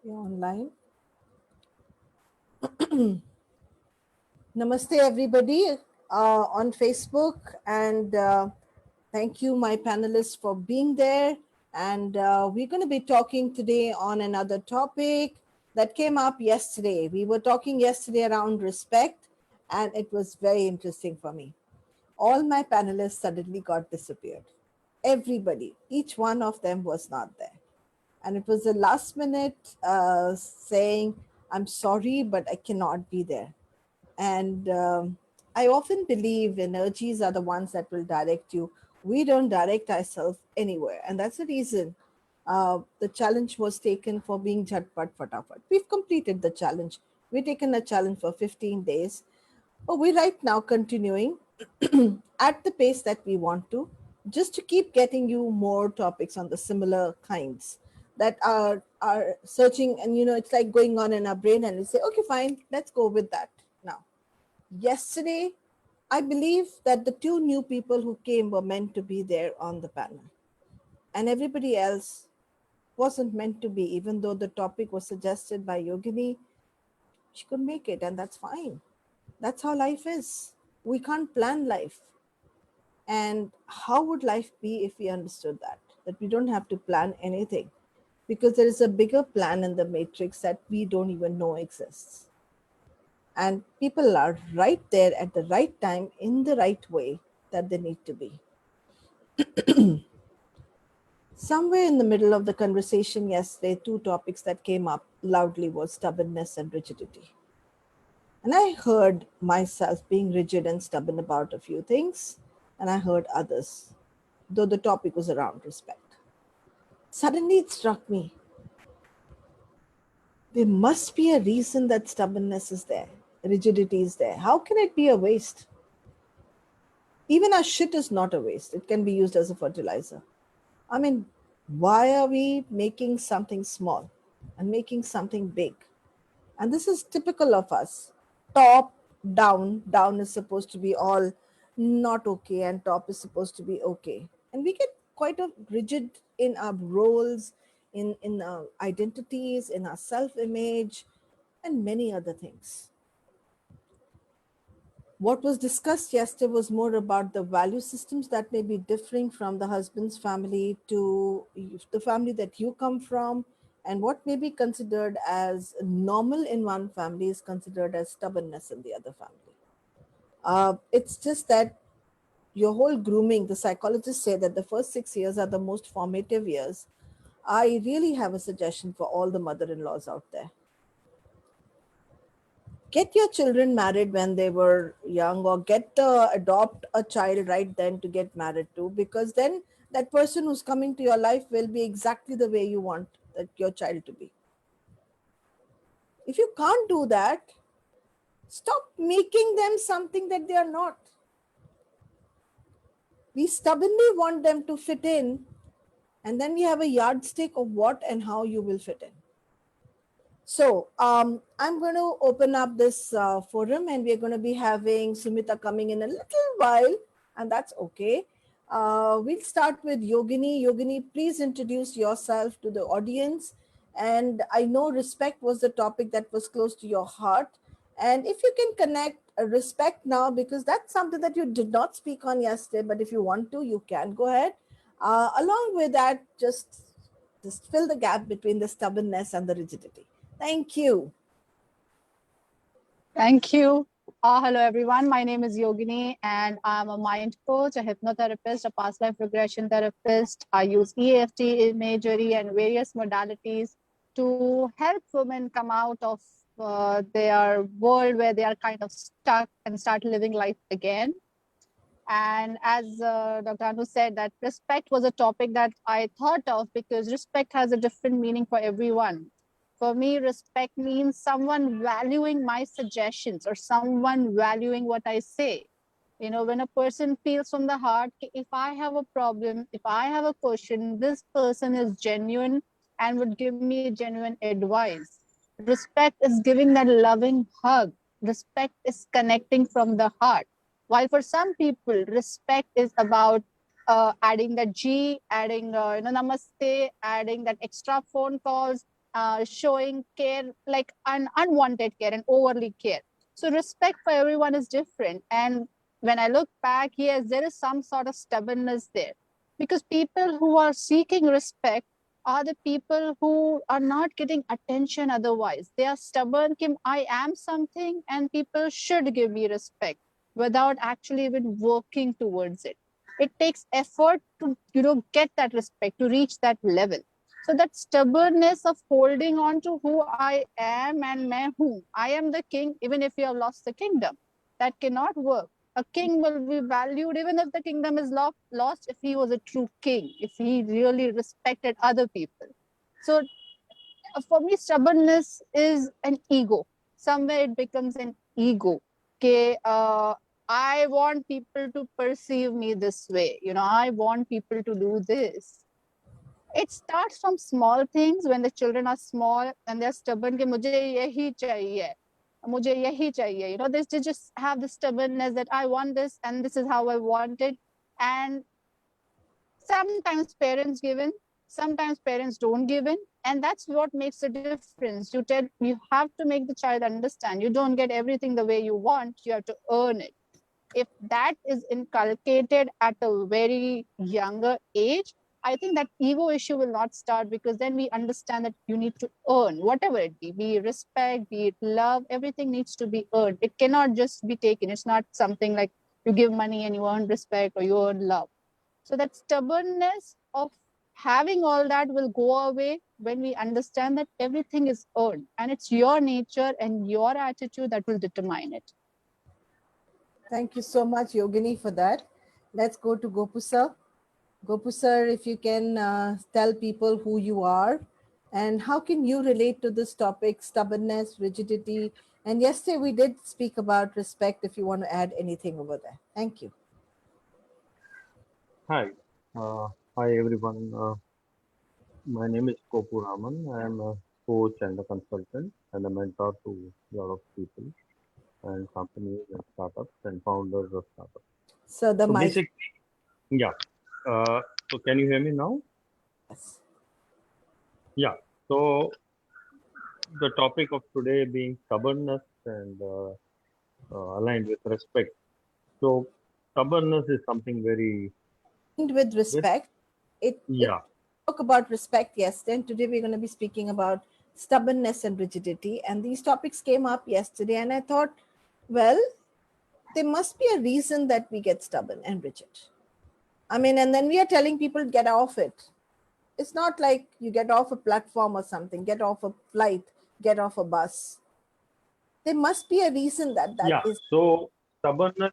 You're online. Namaste, everybody on Facebook, and thank you, my panelists, for being there. And we're going to be talking today on another topic that came up yesterday. We were talking yesterday around respect, and it was very interesting for me. All my panelists suddenly got disappeared. Everybody, each one of them was not there. And it was a last minute saying, I'm sorry, but I cannot be there. And I often believe energies are the ones that will direct you. We don't direct ourselves anywhere. And that's the reason the challenge was taken for being Jhatpat Fatafat. We've completed the challenge. We've taken a challenge for 15 days. But we're right now continuing at the pace that we want to, just to keep getting you more topics on the similar kinds that are searching. And it's like going on in our brain, and we say, okay, fine, let's go with that now. Yesterday, I believe that the two new people who came were meant to be there on the panel, and everybody else wasn't meant to be, even though the topic was suggested by Yogini. She could make it, and that's fine. That's how life is. We can't plan life. And how would life be if we understood that we don't have to plan anything, because there is a bigger plan in the matrix that we don't even know exists. And people are right there at the right time in the right way that they need to be. Somewhere in the middle of the conversation yesterday, two topics that came up loudly was stubbornness and rigidity. And I heard myself being rigid and stubborn about a few things, and I heard others, though the topic was around respect. Suddenly it struck me, there must be a reason that stubbornness is there, rigidity is there. How can it be a waste? Even our shit is not a waste, it can be used as a fertilizer. I mean, why are we making something small and making something big? And this is typical of us. Top, down, down is supposed to be all not okay, and top is supposed to be okay. And we get quite a rigid in our roles, in our identities, in our self-image, and many other things. What was discussed yesterday was more about the value systems that may be differing from the husband's family to the family that you come from, and what may be considered as normal in one family is considered as stubbornness in the other family. It's just that your whole grooming, the psychologists say that the first 6 years are the most formative years. I really have a suggestion for all the mother in laws out there. Get your children married when they were young, or adopt a child right then to get married to, because then that person who's coming to your life will be exactly the way you want your child to be. If you can't do that, stop making them something that they are not. We stubbornly want them to fit in, and then we have a yardstick of what and how you will fit in. So I'm going to open up this forum, and we're going to be having Sumita coming in a little while, and that's okay. We'll start with Yogini. Yogini, please introduce yourself to the audience. And I know respect was the topic that was close to your heart. And if you can connect respect now, because that's something that you did not speak on yesterday, but if you want to, you can go ahead. Along with that, just fill the gap between the stubbornness and the rigidity. Thank you. Thank you. Hello, everyone. My name is Yogini, and I'm a mind coach, a hypnotherapist, a past life regression therapist. I use EFT, imagery, and various modalities to help women come out of their world where they are kind of stuck and start living life again. And as Dr. Anu said, that respect was a topic that I thought of because respect has a different meaning for everyone. For me, respect means someone valuing my suggestions or someone valuing what I say. You know, when a person feels from the heart, if I have a problem, if I have a question, this person is genuine and would give me genuine advice. Respect is giving that loving hug. Respect is connecting from the heart. While for some people, respect is about adding that G, adding namaste, adding that extra phone calls, showing care, like an unwanted care and overly care. So respect for everyone is different. And when I look back, yes, there is some sort of stubbornness there, because people who are seeking respect are the people who are not getting attention otherwise. They are stubborn, Kim, I am something and people should give me respect, without actually even working towards it. It takes effort to, get that respect, to reach that level. So that stubbornness of holding on to who I am and मैं हूँ, I am the king, even if you have lost the kingdom, that cannot work. A king will be valued even if the kingdom is lost, if he was a true king, if he really respected other people. So for me, stubbornness is an ego. Somewhere it becomes an ego. Okay, I want people to perceive me this way. I want people to do this. It starts from small things when the children are small and they're stubborn. कि मुझे यही चाहिए, मुझे यही चाहिए. They just have the stubbornness that I want this and this is how I want it. And sometimes parents give in, sometimes parents don't give in, and that's what makes a difference. You have to make the child understand you don't get everything the way you want, you have to earn it. If that is inculcated at a very younger age, I think that ego issue will not start, because then we understand that you need to earn whatever it be it respect, be it love, everything needs to be earned. It cannot just be taken. It's not something like you give money and you earn respect or you earn love. So that stubbornness of having all that will go away when we understand that everything is earned and it's your nature and your attitude that will determine it. Thank you so much, Yogini, for that. Let's go to Gopu sir. Gopu sir, if you can tell people who you are and how can you relate to this topic, stubbornness, rigidity. And yesterday we did speak about respect, if you want to add anything over there. Thank you. Hi, hi everyone. My name is Kopu Raman. I am a coach and a consultant and a mentor to a lot of people and companies and startups and founders of startups. So the So mic. basic, yeah. So can you hear me now? Yes. Yeah. So the topic of today being stubbornness and aligned with respect. So stubbornness is something very, With very, respect, it yeah, spoke about respect yesterday, and today we're going to be speaking about stubbornness and rigidity. And these topics came up yesterday, and I thought, well, there must be a reason that we get stubborn and rigid. I mean, and then we are telling people get off it. It's not like you get off a platform or something, get off a flight, get off a bus. There must be a reason that that yeah. is. So stubbornness.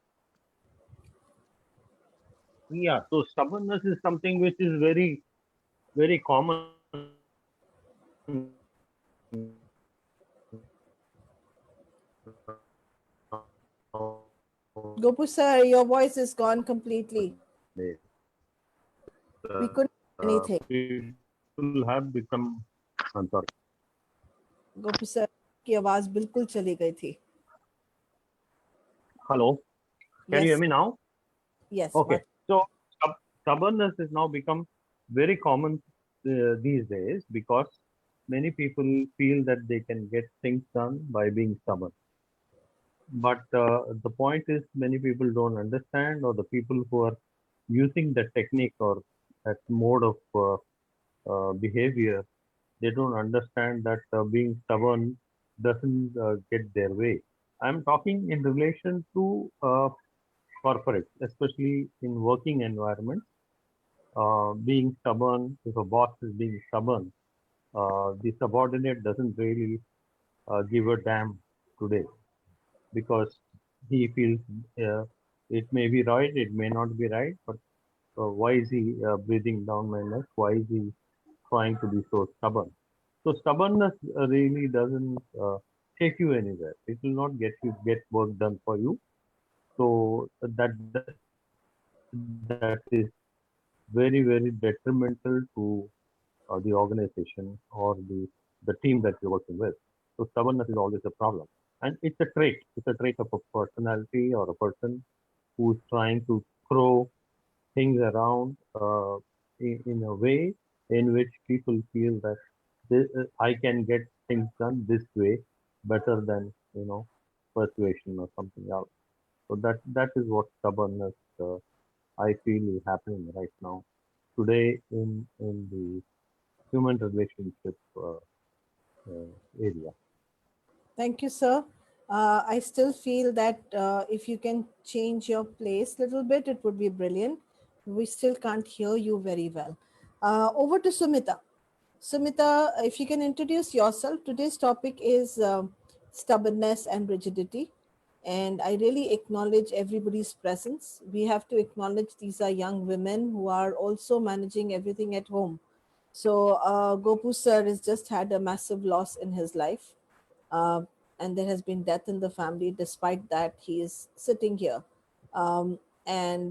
Yeah, so stubbornness is something which is very, very common Gopu sir, your voice is gone completely. We couldn't hear anything. People have become. I'm sorry. Gopu sir की आवाज बिल्कुल चली गई थी. Hello, can you hear Yes, me now? yes, Okay, much. so stubbornness has now become very common these days because many people feel that they can get things done by being stubborn. But the point is, many people don't understand, or the people who are using that technique or that mode of behavior, they don't understand that being stubborn doesn't get their way. I'm talking in relation to corporates, especially in working environments. Being stubborn, if a boss is being stubborn, the subordinate doesn't really give a damn today because he feels it may be right, it may not be right, but why is he breathing down my neck? Why is he trying to be so stubborn? So stubbornness really doesn't take you anywhere. It will not get work done for you. So that is very very detrimental to the organization or the team that you're working with. So stubbornness is always a problem, and it's a trait. It's a trait of a personality or a person who's trying to throw things around in a way in which people feel that I can get things done this way better than persuasion or something else. So that is what stubbornness I feel is happening right now today in the human relationship area. Thank you, sir. I still feel that if you can change your place a little bit, it would be brilliant. We still can't hear you very well. Over to Sumita. Sumita, if you can introduce yourself. Today's topic is stubbornness and rigidity. And I really acknowledge everybody's presence. We have to acknowledge these are young women who are also managing everything at home. So, Gopu sir has just had a massive loss in his life, uh, and there has been death in the family. Despite that, he is sitting here. And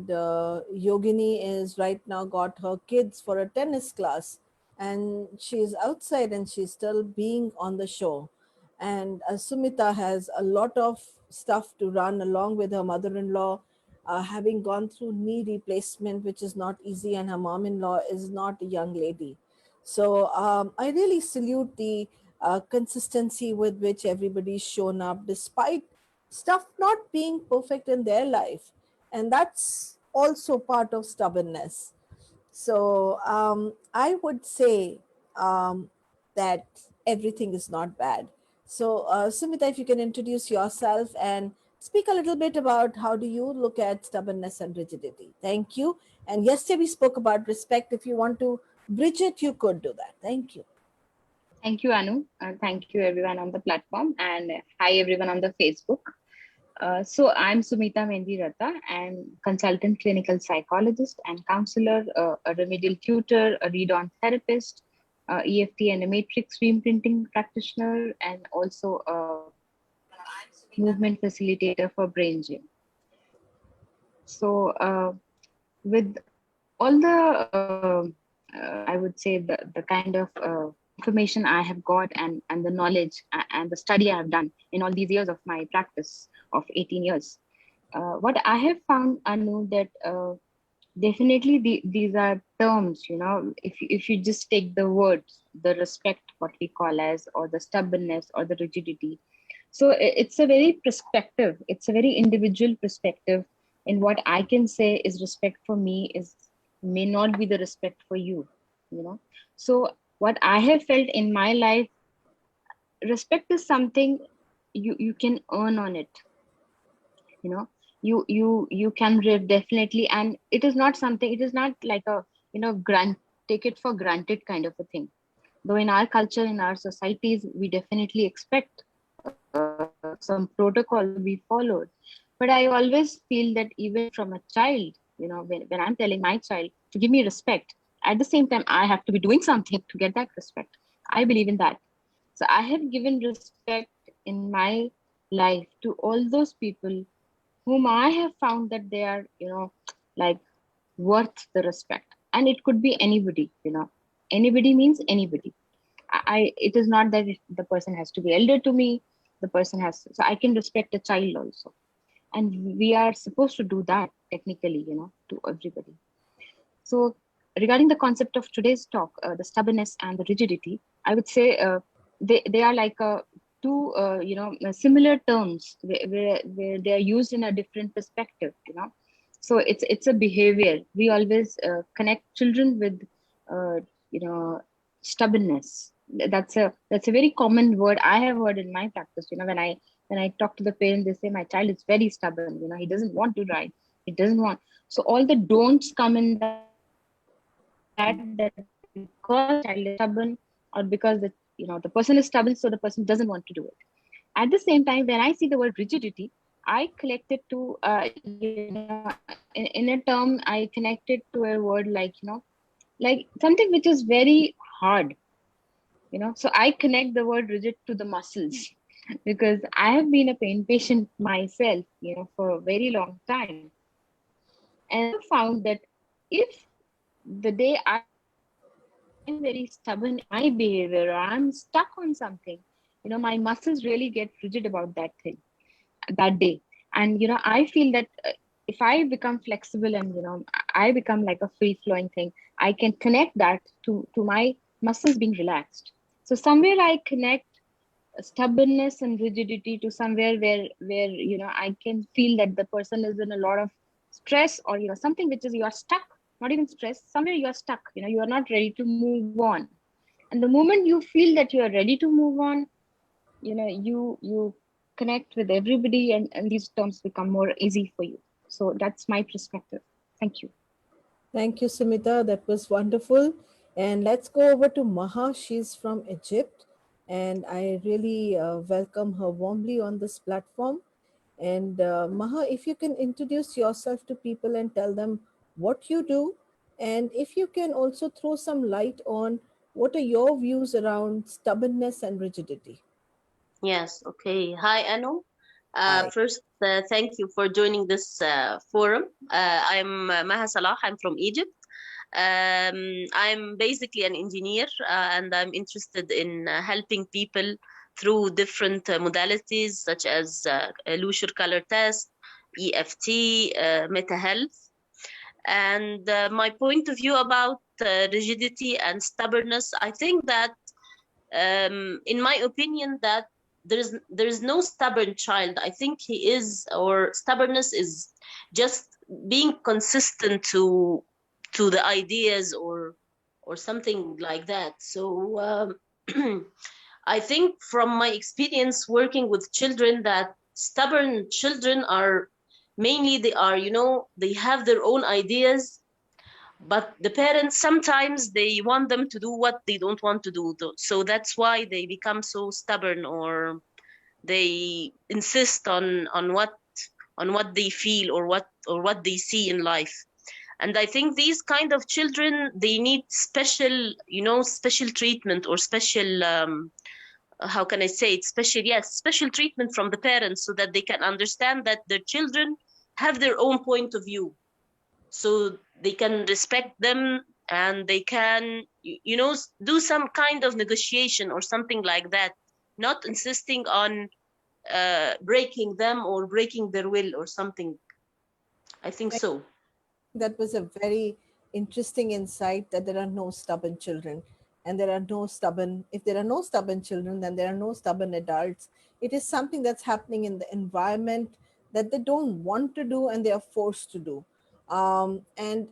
Yogini is right now got her kids for a tennis class, and she's outside and she's still being on the show. And Sumita has a lot of stuff to run along with her mother-in-law, having gone through knee replacement, which is not easy, and her mom-in-law is not a young lady. So I really salute the consistency with which everybody's shown up, despite stuff not being perfect in their life. And that's also part of stubbornness. So I would say that everything is not bad. So Sumita, if you can introduce yourself and speak a little bit about how do you look at stubbornness and rigidity. Thank you. And yesterday we spoke about respect. If you want to bridge it, you could do that. Thank you. Thank you, Anu. Thank you, everyone on the platform, and hi, everyone on the Facebook. So, I'm Sumita Mendiratta. I'm consultant clinical psychologist and counselor, a remedial tutor, a read-on therapist, EFT and a matrix reimprinting practitioner, and also a movement facilitator for brain gym. So, with all the I would say the kind of information I have got, and the knowledge and the study I have done in all these years of my practice of 18 years, what I have found, Anu, that definitely these are terms, if you just take the words, the respect, what we call as, or the stubbornness or the rigidity. So it's a very perspective, it's a very individual perspective. And what I can say is respect for me is may not be the respect for you. So what I have felt in my life, respect is something you can earn on it. you know you can live definitely, and it is not something, it is not like a grant, take it for granted kind of a thing. Though in our culture, in our societies, we definitely expect some protocols to be followed. But I always feel that even from a child, when I'm telling my child to give me respect, at the same time I have to be doing something to get that respect. I believe in that. So I have given respect in my life to all those people whom I have found that they are, like, worth the respect. And it could be anybody. Anybody means anybody. It is not that the person has to be elder to me. The person has, so I can respect a child also. And we are supposed to do that technically, to everybody. So regarding the concept of today's talk, the stubbornness and the rigidity, I would say they are like two similar terms where they are used in a different perspective. So it's a behavior. We always connect children with uh, you know stubbornness. That's a very common word I have heard in my practice. When I talk to the parents, they say my child is very stubborn. He doesn't want to ride. He doesn't want. So all the don'ts come in that, because the child is stubborn, or because the person is stubborn, so the person doesn't want to do it. At the same time, when I see the word rigidity, I connect it to in a term, I connect it to a word like something which is very hard. So I connect the word rigid to the muscles because I have been a pain patient myself, for a very long time. And I have found that if the day I'm very stubborn in my behavior, or I'm stuck on something, my muscles really get rigid about that thing that day. And I feel that if I become flexible, and I become like a free flowing thing, I can connect that to my muscles being relaxed. So somewhere I connect stubbornness and rigidity to somewhere where I can feel that the person is in a lot of stress, or something which is, you are stuck. Not even stress, somewhere you are stuck, you are not ready to move on. And the moment you feel that you are ready to move on, you connect with everybody, and these terms become more easy for you. So that's my perspective. Thank you. Thank you, Sumita. That was wonderful. And let's go over to Maha. She's from Egypt. And I really welcome her warmly on this platform. And Maha, if you can introduce yourself to people and tell them what you do, and if you can also throw some light on what are your views around stubbornness and rigidity. Yes, okay. Hi, Anu. Hi. First, thank you for joining this forum. I'm Maha Salah. I'm from Egypt. I'm basically an engineer, and I'm interested in helping people through different modalities such as Lucier color test, EFT, meta health. And my point of view about rigidity and stubbornness, I think that, in my opinion, that there is no stubborn child. I think he is, or stubbornness is just being consistent to the ideas, or something like that. So I think from my experience working with children, that stubborn children are mainly, they are, they have their own ideas, but the parents sometimes they want them to do what they don't want to do. So that's why they become so stubborn, or they insist on what they feel, or what they see in life. And I think these kind of children, they need special treatment, or special, how can I say it, special treatment from the parents, so that they can understand that their children have their own point of view, so they can respect them, and they can do some kind of negotiation or something like that, not insisting on breaking them or breaking their will or something. I think so. That was a very interesting insight, that there are no stubborn children, and there are no stubborn, if there are no stubborn children, then there are no stubborn adults. It is something that's happening in the environment that they don't want to do and they are forced to do. And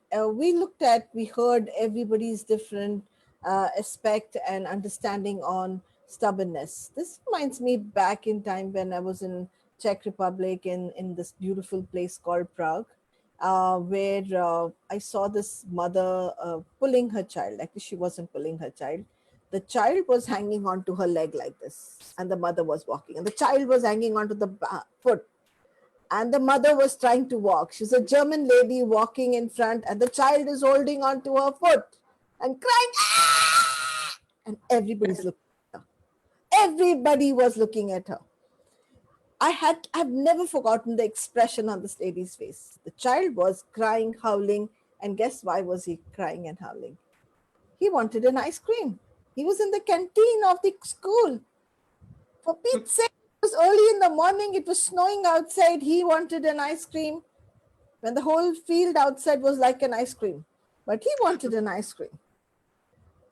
we heard everybody's different aspect and understanding on stubbornness. This reminds me back in time when I was in Czech Republic, in this beautiful place called Prague, where I saw this mother pulling her child. Actually, she wasn't pulling her child. The child was hanging onto her leg like this, and the mother was walking, and the child was hanging onto the foot, and the mother was trying to walk. She's a German lady walking in front, and the child is holding onto her foot and crying, "Ah!" And everybody's looking at her. Everybody was looking at her. I've never forgotten the expression on this lady's face. The child was crying, howling, and guess why was he crying and howling? He wanted an ice cream. He was in the canteen of the school. For Pete's sake, it was early in the morning, it was snowing outside. He wanted an ice cream when the whole field outside was like an ice cream. But he wanted an ice cream.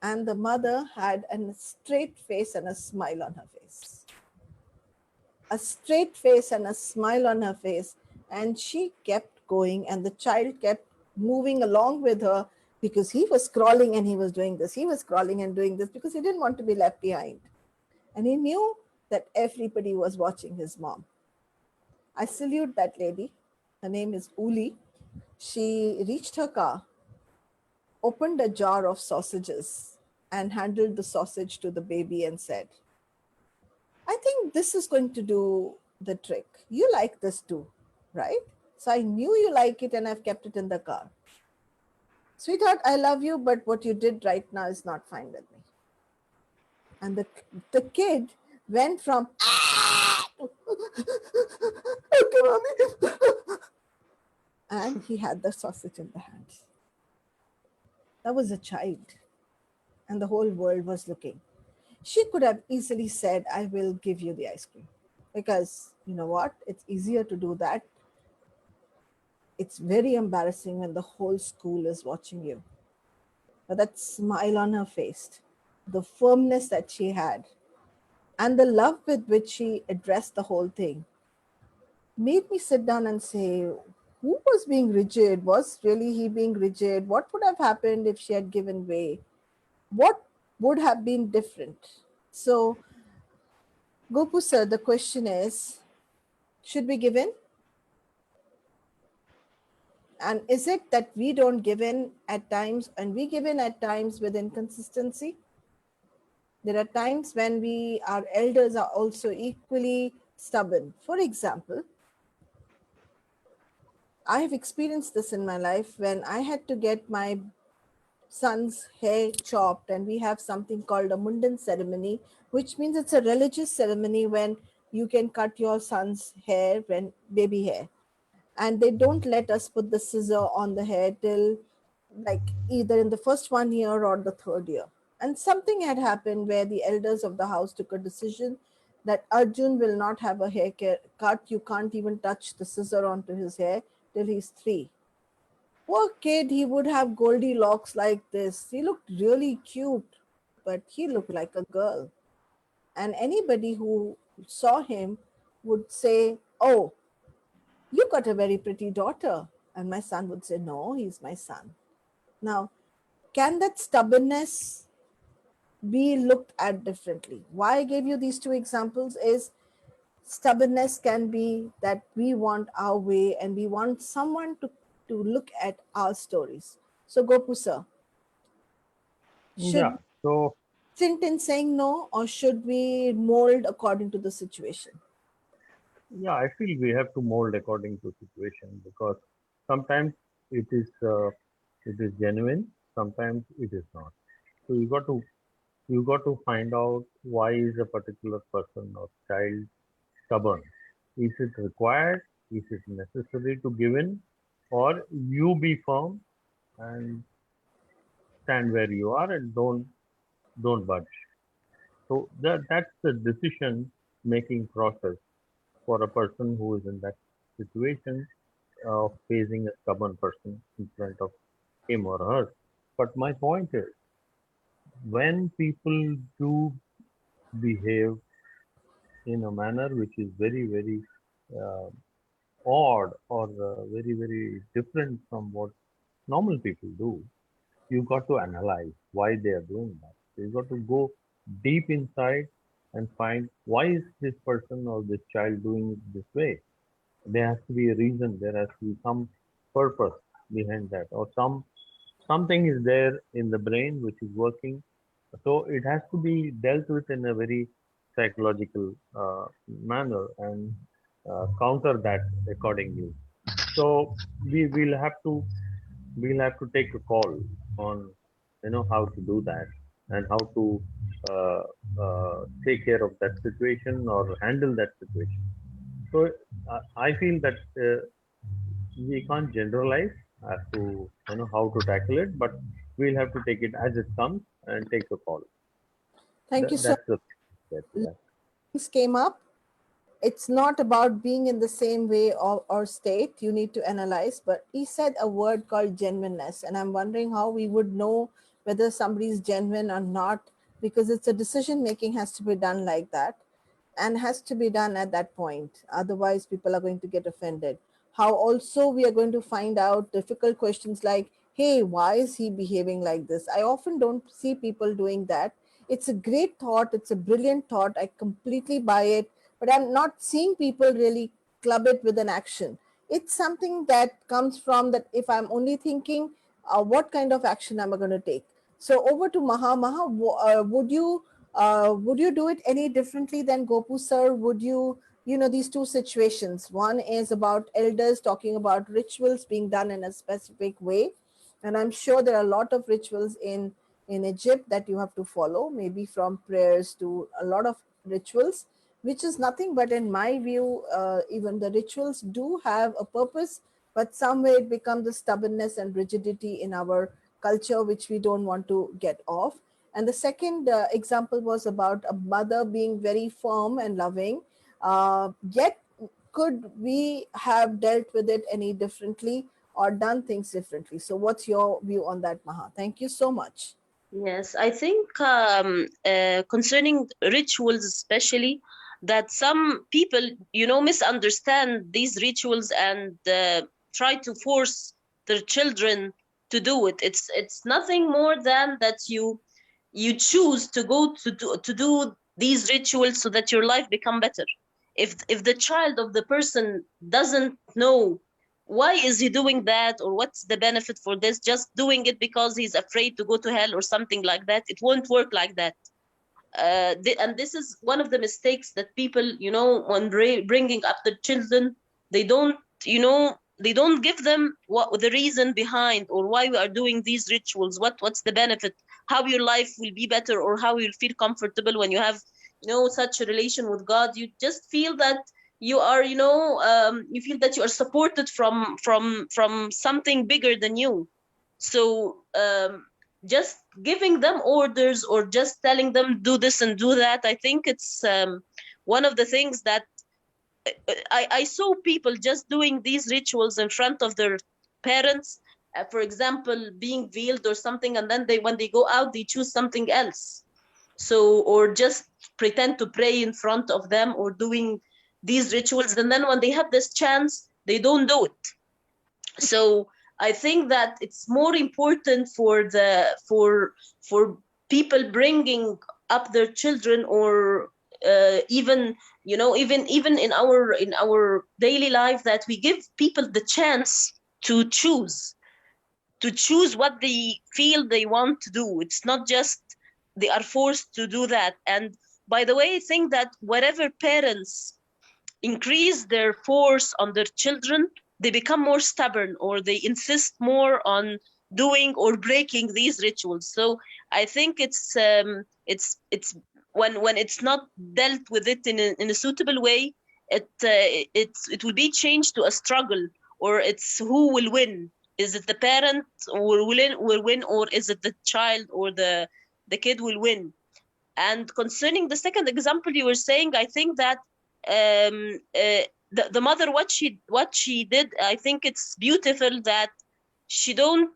And the mother had a straight face and a smile on her face. A straight face and a smile on her face. And she kept going, and the child kept moving along with her, because he was crawling and he was doing this. He was crawling and doing this because he didn't want to be left behind. And he knew that everybody was watching his mom. I salute that lady. Her name is Uli. She reached her car, opened a jar of sausages, and handed the sausage to the baby and said, "I think this is going to do the trick. You like this too, right? So I knew you like it, and I've kept it in the car. Sweetheart, I love you, but what you did right now is not fine with me." And the kid went from, "Ah!" to, "Okay, mommy." And he had the sausage in the hands. That was a child, and the whole world was looking. She could have easily said, "I will give you the ice cream." Because you know what? It's easier to do that. It's very embarrassing when the whole school is watching you. But that smile on her face, the firmness that she had, and the love with which she addressed the whole thing made me sit down and say, who was being rigid? Was really he being rigid? What would have happened if she had given way? What would have been different? So, Gopu sir, the question is, should we give in? And is it that we don't give in at times, and we give in at times with inconsistency? There are times when our elders are also equally stubborn. For example, I have experienced this in my life when I had to get my son's hair chopped, and we have something called a mundan ceremony, which means it's a religious ceremony when you can cut your son's hair, when baby hair, and they don't let us put the scissor on the hair till like either in the first 1 year or the third year. And something had happened where the elders of the house took a decision that Arjun will not have a cut. You can't even touch the scissor onto his hair till he's 3. Poor kid, he would have goldy locks like this. He looked really cute, but he looked like a girl. And anybody who saw him would say, oh, you got a very pretty daughter. And my son would say, no, he's my son. Now, can that stubbornness be looked at differently? Why I gave you these two examples is stubbornness can be that we want our way and we want someone to look at our stories. So, Gopu sir, Yeah. should So stint in saying no, or should we mold according to the situation? yeah, I feel we have to mold according to situation, because sometimes it is genuine, sometimes it is not. So you got to find out why is a particular person or child stubborn. Is it required? Is it necessary to give in, or you be firm and stand where you are and don't budge. So that's the decision making process for a person who is in that situation of facing a stubborn person in front of him or her. But my point is, when people do behave in a manner which is very, very uh, odd or very, very different from what normal people do, you got to analyze why they are doing that. You got to go deep inside and find why is this person or this child doing it this way. There has to be a reason. There has to be some purpose behind that, or something is there in the brain which is working. So it has to be dealt with in a very psychological manner and counter that accordingly. So we'll have to take a call on how to do that and how to uh, take care of that situation or handle that situation. So I feel that we can't generalize as to how to tackle it, but we'll have to take it as it comes and take a call. Thank you so That's the that's much. that. Things came up. It's not about being in the same way or state. You need to analyze. But he said a word called genuineness. And I'm wondering how we would know whether somebody is genuine or not, because it's a decision making has to be done like that and has to be done at that point. Otherwise, people are going to get offended. How also we are going to find out difficult questions like, hey, why is he behaving like this? I often don't see people doing that. It's a great thought. It's a brilliant thought. I completely buy it, but I'm not seeing people really club it with an action. It's something that comes from that if I'm only thinking, what kind of action am I going to take? So over to Maha. Maha, would you do it any differently than Gopu sir? Would you, these two situations? One is about elders talking about rituals being done in a specific way, and I'm sure there are a lot of rituals in Egypt that you have to follow, maybe from prayers to a lot of rituals, which is nothing but, in my view, even the rituals do have a purpose, but some way it becomes the stubbornness and rigidity in our culture, which we don't want to get off. And the second example was about a mother being very firm and loving. Yet, could we have dealt with it any differently or done things differently? So, what's your view on that, Maha? Thank you so much. Yes, I think concerning rituals, especially, that some people, misunderstand these rituals and try to force their children to do it. It's nothing more than that you choose to go to do these rituals so that your life become better. If the child of the person doesn't know why is he doing that or what's the benefit for this, just doing it because he's afraid to go to hell or something like that, it won't work like that. And this is one of the mistakes that people, when bringing up the children, they don't, they don't give them what the reason behind or why we are doing these rituals, what's the benefit, how your life will be better, or how you'll feel comfortable when you have, such a relation with God. You just feel that you are, you feel that you are supported from something bigger than you. So just giving them orders or just telling them do this and do that, I think it's one of the things that I saw people just doing these rituals in front of their parents, for example being veiled or something, and then when they go out they choose something else. So, or just pretend to pray in front of them or doing these rituals, and then when they have this chance they don't do it. So I think that it's more important for people bringing up their children, or even, even in our daily life, that we give people the chance to choose what they feel they want to do. It's not just they are forced to do that. And by the way, I think that whatever parents increase their force on their children, they become more stubborn, or they insist more on doing or breaking these rituals. So I think it's when it's not dealt with it in a suitable way, it will be changed to a struggle, or it's who will win. Is it the parent will win, or is it the child or the kid will win? And concerning the second example you were saying, I think that the mother, what she did, I think it's beautiful that she don't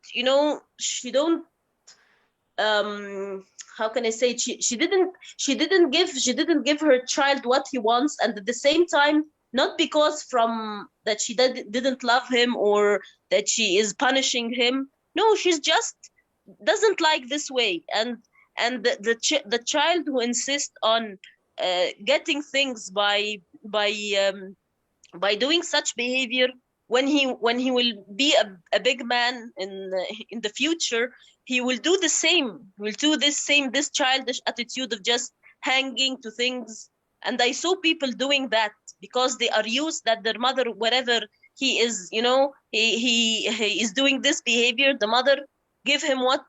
um how can I say it? She didn't give her child what he wants, and at the same time, not because from that she didn't love him or that she is punishing him. No, she's just doesn't like this way. And the child who insists on getting things by doing such behavior, when he will be a big man in the future, he will do the same. Will do this childish attitude of just hanging to things. And I saw people doing that because they are used that their mother, wherever he is, he is doing this behavior, the mother give him what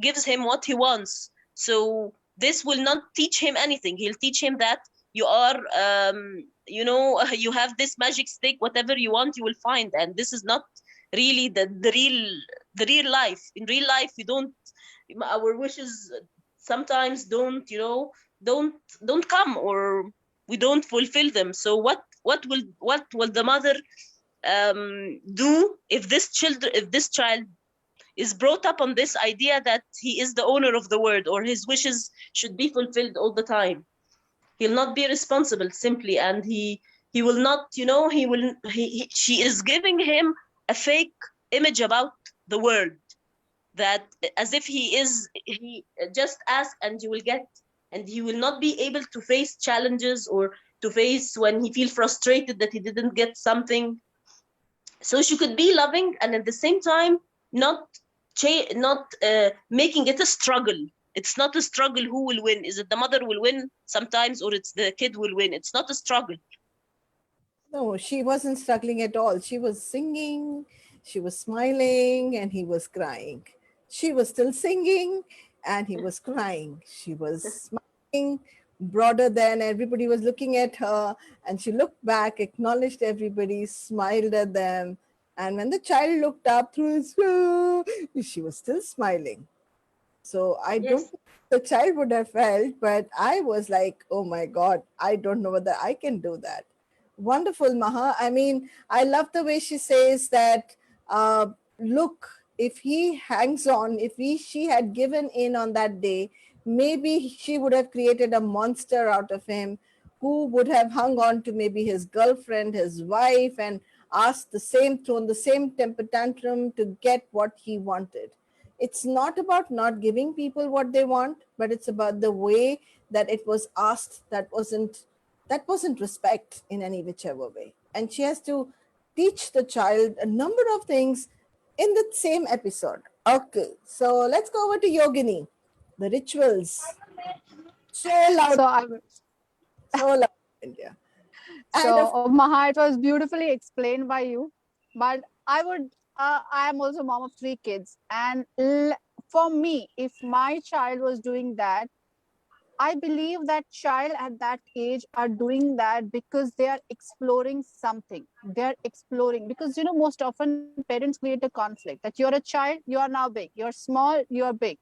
gives him what he wants. So this will not teach him anything. He'll teach him that you are you have this magic stick, whatever you want you will find. And this is not really the real life. In real life, we don't, our wishes sometimes don't come, or we don't fulfill them. So what will the mother do if this child is brought up on this idea that he is the owner of the world, or his wishes should be fulfilled all the time? He'll not be responsible simply, and he will not, she is giving him a fake image about the world, that as if he just ask and you will get, and he will not be able to face challenges, or to face when he feel frustrated that he didn't get something. So she could be loving, and at the same time not making it a struggle. It's not a struggle who will win. Is it the mother will win sometimes, or it's the kid will win? It's not a struggle. No, she wasn't struggling at all. She was singing, she was smiling, and he was crying. She was still singing, and he was crying. She was smiling broader than everybody was looking at her, and she looked back, acknowledged everybody, smiled at them. And when the child looked up through his, she was still smiling. So I Yes. don't think the child would have felt, but I was like, oh my God, I don't know whether I can do that. Wonderful, Maha. I mean, I love the way she says that, look if he hangs on, if she had given in on that day, maybe she would have created a monster out of him who would have hung on to maybe his girlfriend, his wife, and asked the same, thrown the same temper tantrum to get what he wanted. It's not about not giving people what they want, but it's about the way that it was asked, that wasn't respect in any whichever way. And she has to teach the child a number of things in the same episode. Okay, so let's go over to Yogini. The rituals. So loud, So I so loud in India. And So, Maha, it was beautifully explained by you. But I am also mom of three kids. And for me, if my child was doing that, I believe that child at that age are doing that because they are exploring something. They're exploring because, most often parents create a conflict that you're a child, you are now big. You're small, you're big.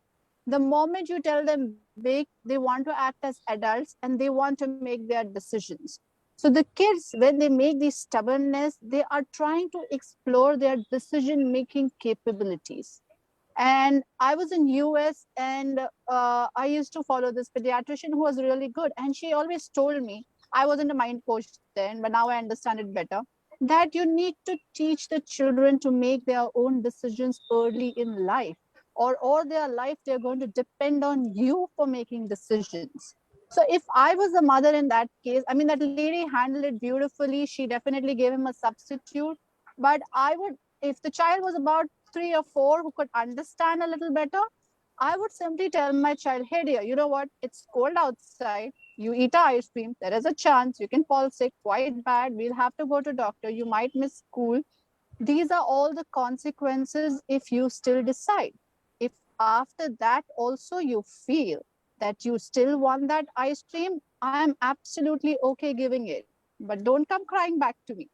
The moment you tell them big, they want to act as adults and they want to make their decisions. So the kids, when they make these stubbornness, they are trying to explore their decision making capabilities. And I was in US, and I used to follow this pediatrician who was really good, and she always told me, I wasn't a mind coach then, but now I understand it better, that you need to teach the children to make their own decisions early in life, or their life they're going to depend on you for making decisions. So if I was a mother in that case, I mean, that lady handled it beautifully. She definitely gave him a substitute. But I would, if the child was about 3 or 4 who could understand a little better, I would simply tell my child, hey dear, you know what? It's cold outside. You eat a ice cream. There is a chance you can fall sick quite bad. We'll have to go to doctor. You might miss school. These are all the consequences if you still decide. If after that also you feel that you still want that ice cream, I am absolutely okay giving it. But don't come crying back to me.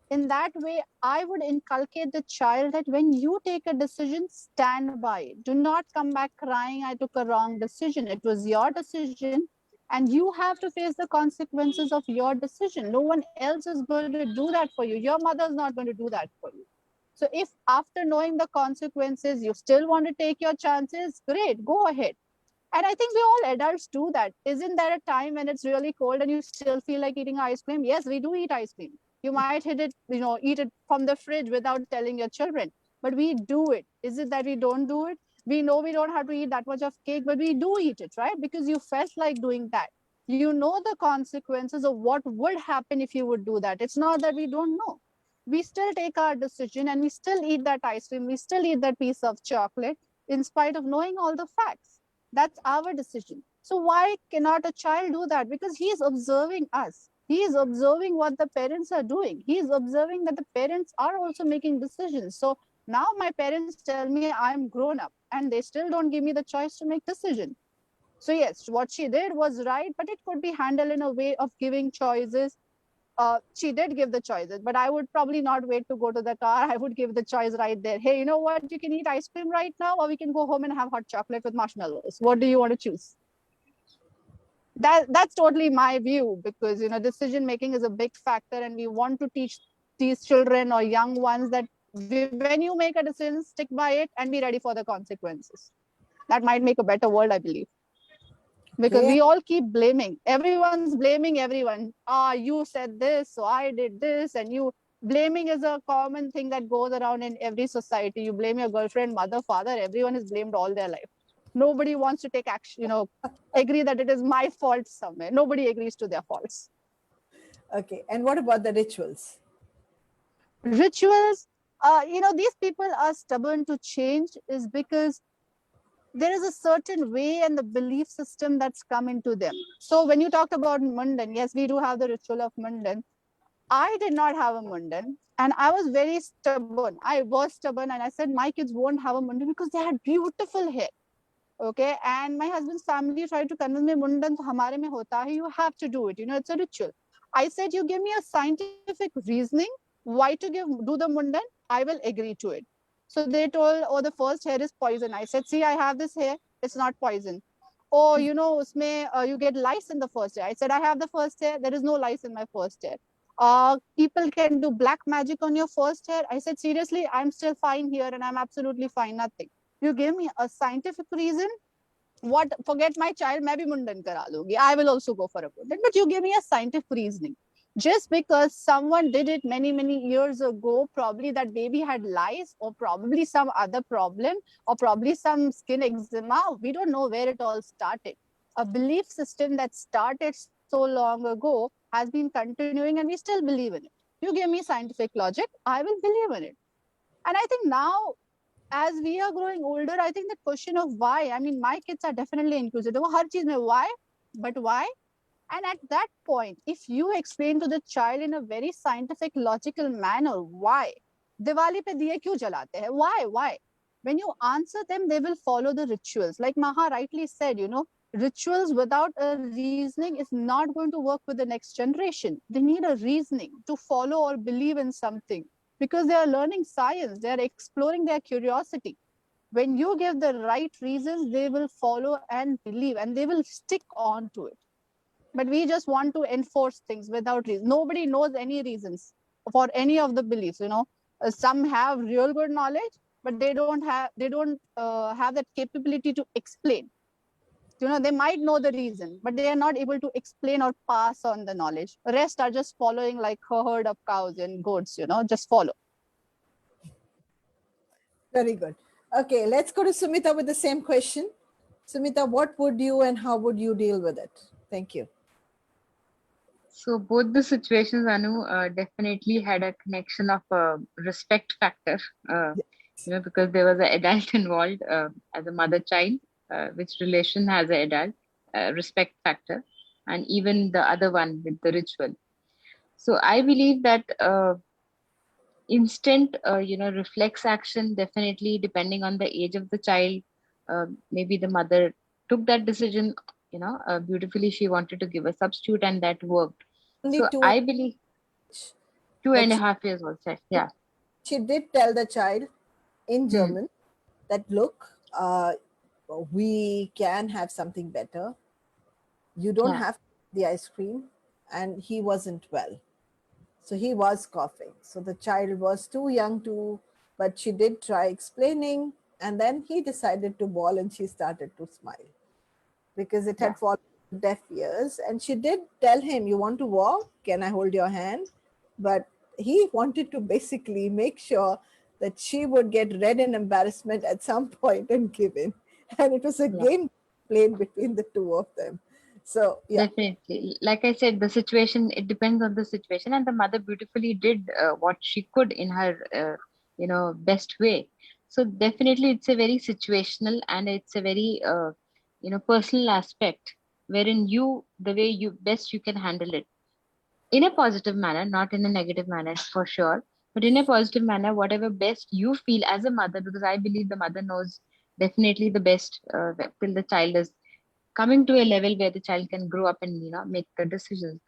In that way, I would inculcate the child that when you take a decision, stand by it. Do not come back crying, I took a wrong decision. It was your decision, and you have to face the consequences of your decision. No one else is going to do that for you. Your mother is not going to do that for you. So if after knowing the consequences, you still want to take your chances, great, go ahead. And I think we all adults do that. Isn't there a time when it's really cold and you still feel like eating ice cream? Yes, we do eat ice cream. You might hit it, eat it from the fridge without telling your children. But we do it. Is it that we don't do it? We know we don't have to eat that much of cake, but we do eat it, right? Because you felt like doing that. You know the consequences of what would happen if you would do that. It's not that we don't know. We still take our decision and we still eat that ice cream. We still eat that piece of chocolate in spite of knowing all the facts. That's our decision. So why cannot a child do that? Because he is observing us. He is observing what the parents are doing. He is observing that the parents are also making decisions. So now my parents tell me I'm grown up and they still don't give me the choice to make decision. So yes, what she did was right, but it could be handled in a way of giving choices. She did give the choices, but I would probably not wait to go to the car. I would give the choice right there. Hey, you know what? You can eat ice cream right now, or we can go home and have hot chocolate with marshmallows. What do you want to choose? That's totally my view, because decision making is a big factor, and we want to teach these children or young ones that when you make a decision, stick by it and be ready for the consequences. That might make a better world, I believe, because okay, we all keep blaming. Everyone's blaming everyone. You said this, so I did this. And you blaming is a common thing that goes around in every society. You blame your girlfriend, mother, father. Everyone is blamed all their life. Nobody wants to take action, agree that it is my fault somewhere. Nobody agrees to their faults. okay. And what about the rituals? Rituals, these people are stubborn to change is because there is a certain way and the belief system that's come into them. So when you talked about Mundan, yes, we do have the ritual of Mundan. I did not have a Mundan, and I was very stubborn. I was stubborn, and I said my kids won't have a Mundan because they had beautiful hair. Okay, and my husband's family tried to convince me, Mundan to hamare mein hota hai, you have to do it. It's a ritual. I said, you give me a scientific reasoning why to do the Mundan, I will agree to it. So they told, oh, the first hair is poison. I said, see, I have this hair, it's not poison. Oh, usme, you get lice in the first hair. I said, I have the first hair, there is no lice in my first hair. People can do black magic on your first hair. I said, seriously, I'm still fine here and I'm absolutely fine, nothing. You give me a scientific reason, what, forget my child, मैं भी मुंडन करा लूंगी, I will also go for a mundan. But you give me a scientific reasoning. Just because someone did it many years ago, probably that baby had lice or probably some other problem or probably some skin eczema. We don't know where it all started. A belief system that started so long ago has been continuing and we still believe in it. You give me scientific logic, I will believe in it. And I think now, as we are growing older, I think the question of why, I mean, my kids are definitely inquisitive. हर चीज में why, but why? And at that point, if you explain to the child in a very scientific, logical manner, why? Diwali pe diye kyun jalate hai? Why? Why? When you answer them, they will follow the rituals. Like Maha rightly said, rituals without a reasoning is not going to work with the next generation. They need a reasoning to follow or believe in something because they are learning science, they are exploring their curiosity. When you give the right reasons, they will follow and believe and they will stick on to it. But we just want to enforce things without reason. Nobody knows any reasons for any of the beliefs. Some have real good knowledge, but they don't have that capability to explain. They might know the reason, but they are not able to explain or pass on the knowledge. The rest are just following like a herd of cows and goats. Just follow. Very good. Okay, let's go to Sumita with the same question. Sumita, what would you and how would you deal with it? Thank you. So both the situations, Anu, definitely had a connection of respect factor, because there was an adult involved as a mother-child, which relation has an adult respect factor, and even the other one with the ritual. So I believe that instant, reflex action, definitely depending on the age of the child, maybe the mother took that decision, beautifully she wanted to give a substitute and that worked. Only So two, I believe two but and a half years old, yeah. she did tell the child in Hmm. German that, look, we can have something better. You don't Yeah. have the ice cream. And he wasn't well. So he was coughing. So the child was too young to, but she did try explaining. And then he decided to bawl and she started to smile because it Yeah. had fallen on deaf ears. And she did tell him, you want to walk? Can I hold your hand? But he wanted to basically make sure that she would get red in embarrassment at some point and give in. And it was a Yeah. game played between the two of them. So, yeah. Definitely. Like I said, the situation, it depends on the situation, and the mother beautifully did what she could in her, best way. So definitely, it's a very situational and it's a very, personal aspect wherein the way you best you can handle it in a positive manner, not in a negative manner for sure, but in a positive manner, whatever best you feel as a mother, because I believe the mother knows definitely the best till the child is coming to a level where the child can grow up and make the decisions.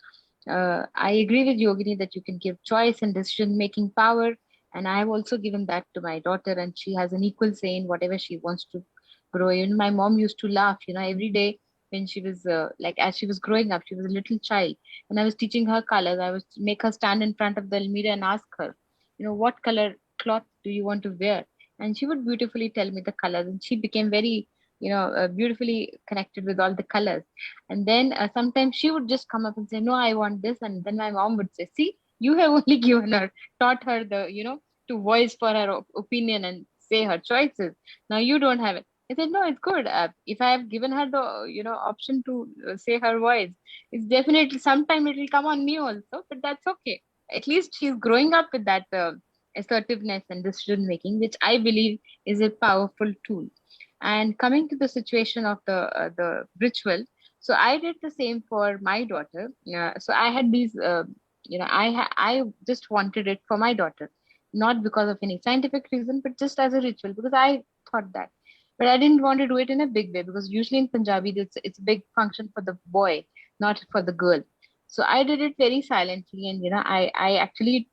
I agree with Yogini that you can give choice and decision making power, and I have also given that to my daughter, and she has an equal say in whatever she wants to grow. Even my mom used to laugh, every day when she was like as she was growing up, she was a little child, and I was teaching her colors. I was make her stand in front of the mirror and ask her, what color cloth do you want to wear, and she would beautifully tell me the colors, and she became very beautifully connected with all the colors. And then sometimes she would just come up and say, no, I want this. And then my mom would say, see, you have only given her, taught her to voice for her opinion and say her choices. Now you don't have it. I said, no, it's good. If I have given her the, option to say her voice, it's definitely sometime it will come on me also, but that's okay. At least she's growing up with that assertiveness and decision making, which I believe is a powerful tool. And coming to the situation of the ritual, so I did the same for my daughter. So I had these, I just wanted it for my daughter, not because of any scientific reason, but just as a ritual because I thought that. But I didn't want to do it in a big way because usually in Punjabi it's a big function for the boy, not for the girl. So I did it very silently, and I actually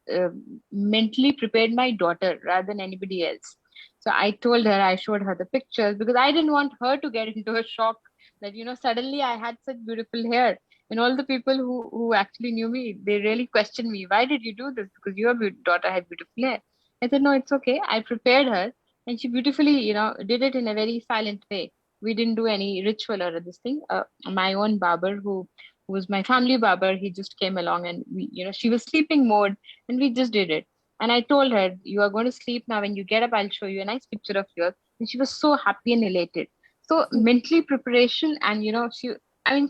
mentally prepared my daughter rather than anybody else. So I told her, I showed her the pictures because I didn't want her to get into a shock that, suddenly I had such beautiful hair. And all the people who actually knew me, they really questioned me. Why did you do this? Because your daughter had beautiful hair. I said, no, it's okay. I prepared her, and she beautifully, did it in a very silent way. We didn't do any ritual or this thing. My own barber, who was my family barber, he just came along, and she was sleeping mode, and we just did it. And I told her, you are going to sleep now. When you get up, I'll show you a nice picture of yours. And she was so happy and elated. So mentally preparation, and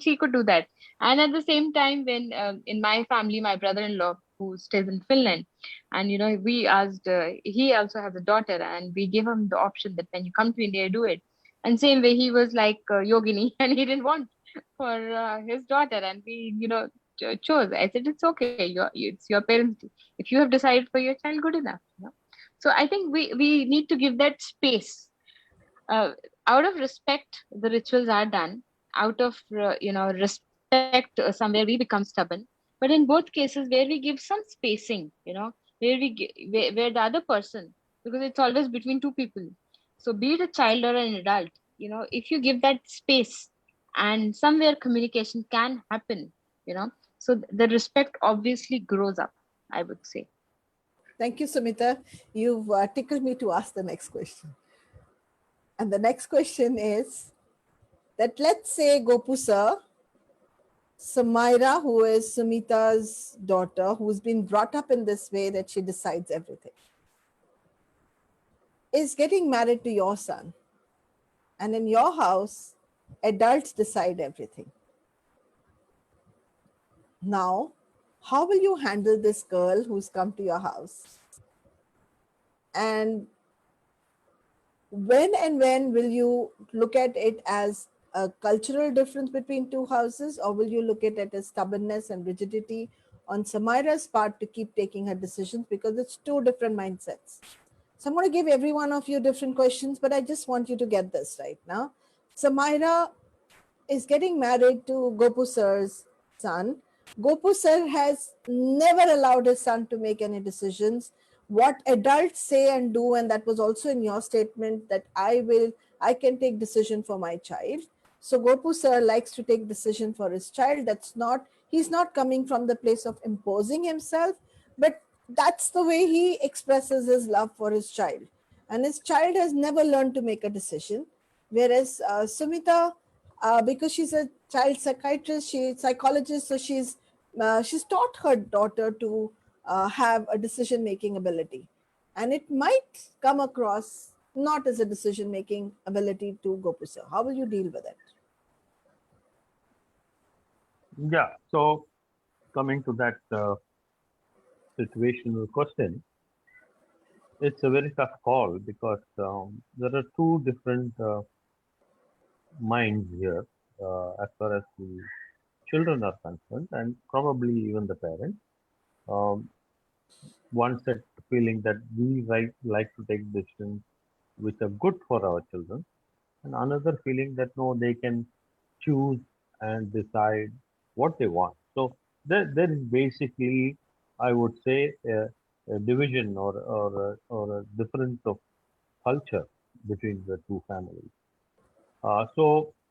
she could do that. And at the same time, when in my family, my brother-in-law who stays in Finland, and we asked, he also has a daughter, and we gave him the option that when you come to India, do it. And same way, he was like Yogini, and he didn't want for his daughter, and we chose. I said, it's okay, it's your parents. If you have decided for your child, good enough. So I think we need to give that space. Out of respect, the rituals are done. Out of respect, somewhere we become stubborn. But in both cases, where we give some spacing, where where the other person, because it's always between two people. So be it a child or an adult, if you give that space, and somewhere communication can happen, so the respect obviously grows up, I would say. Thank you, Sumita. You've tickled me to ask the next question. And the next question is that, let's say Gopu sir, Samaira, who is Sumita's daughter, who's been brought up in this way that she decides everything, is getting married to your son. And in your house, adults decide everything. Now, how will you handle this girl who's come to your house? And when will you look at it as a cultural difference between two houses, or will you look at it as stubbornness and rigidity on Samaira's part to keep taking her decisions, because it's two different mindsets? So I'm going to give every one of you different questions, but I just want you to get this right now. Samaira is getting married to Gopu sir's son. Gopu sir has never allowed his son to make any decisions. What adults say and do, and that was also in your statement, that I can take decision for my child. So Gopu sir likes to take decision for his child. He's not coming from the place of imposing himself, but that's the way he expresses his love for his child. And his child has never learned to make a decision. Whereas Sumita, because she's a child psychiatrist, she's psychologist, so she's taught her daughter to have a decision making ability, and it might come across not as a decision making ability to Gopu sir. How will you deal with it? Yeah. So coming to that situational question, it's a very tough call because there are two different minds here as far as the children are concerned, and probably even the parents. Um, one set feeling that we like to take decisions which are good for our children, and another feeling that no, they can choose and decide what they want. So there is basically, I would say, a division or a difference of culture between the two families.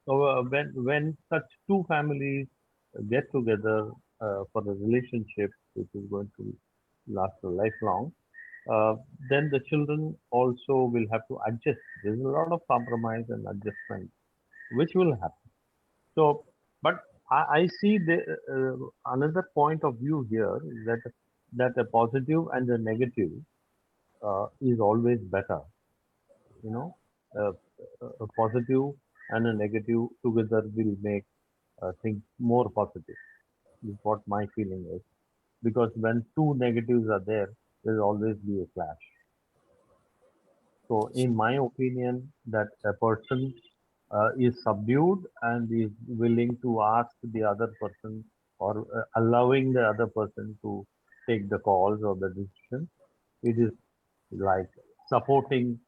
When such two families get together for a relationship which is going to last a lifelong, uh, then the children also will have to adjust. There's a lot of compromise and adjustment which will happen. So, but I see another point of view here is that a positive and a negative is always better. You know, uh, a positive and a negative together will make things more positive. Is what my feeling is. Because when two negatives are there, there will always be a clash. So, in my opinion, that a person is subdued and is willing to ask the other person or allowing the other person to take the calls or the decisions, it is like supporting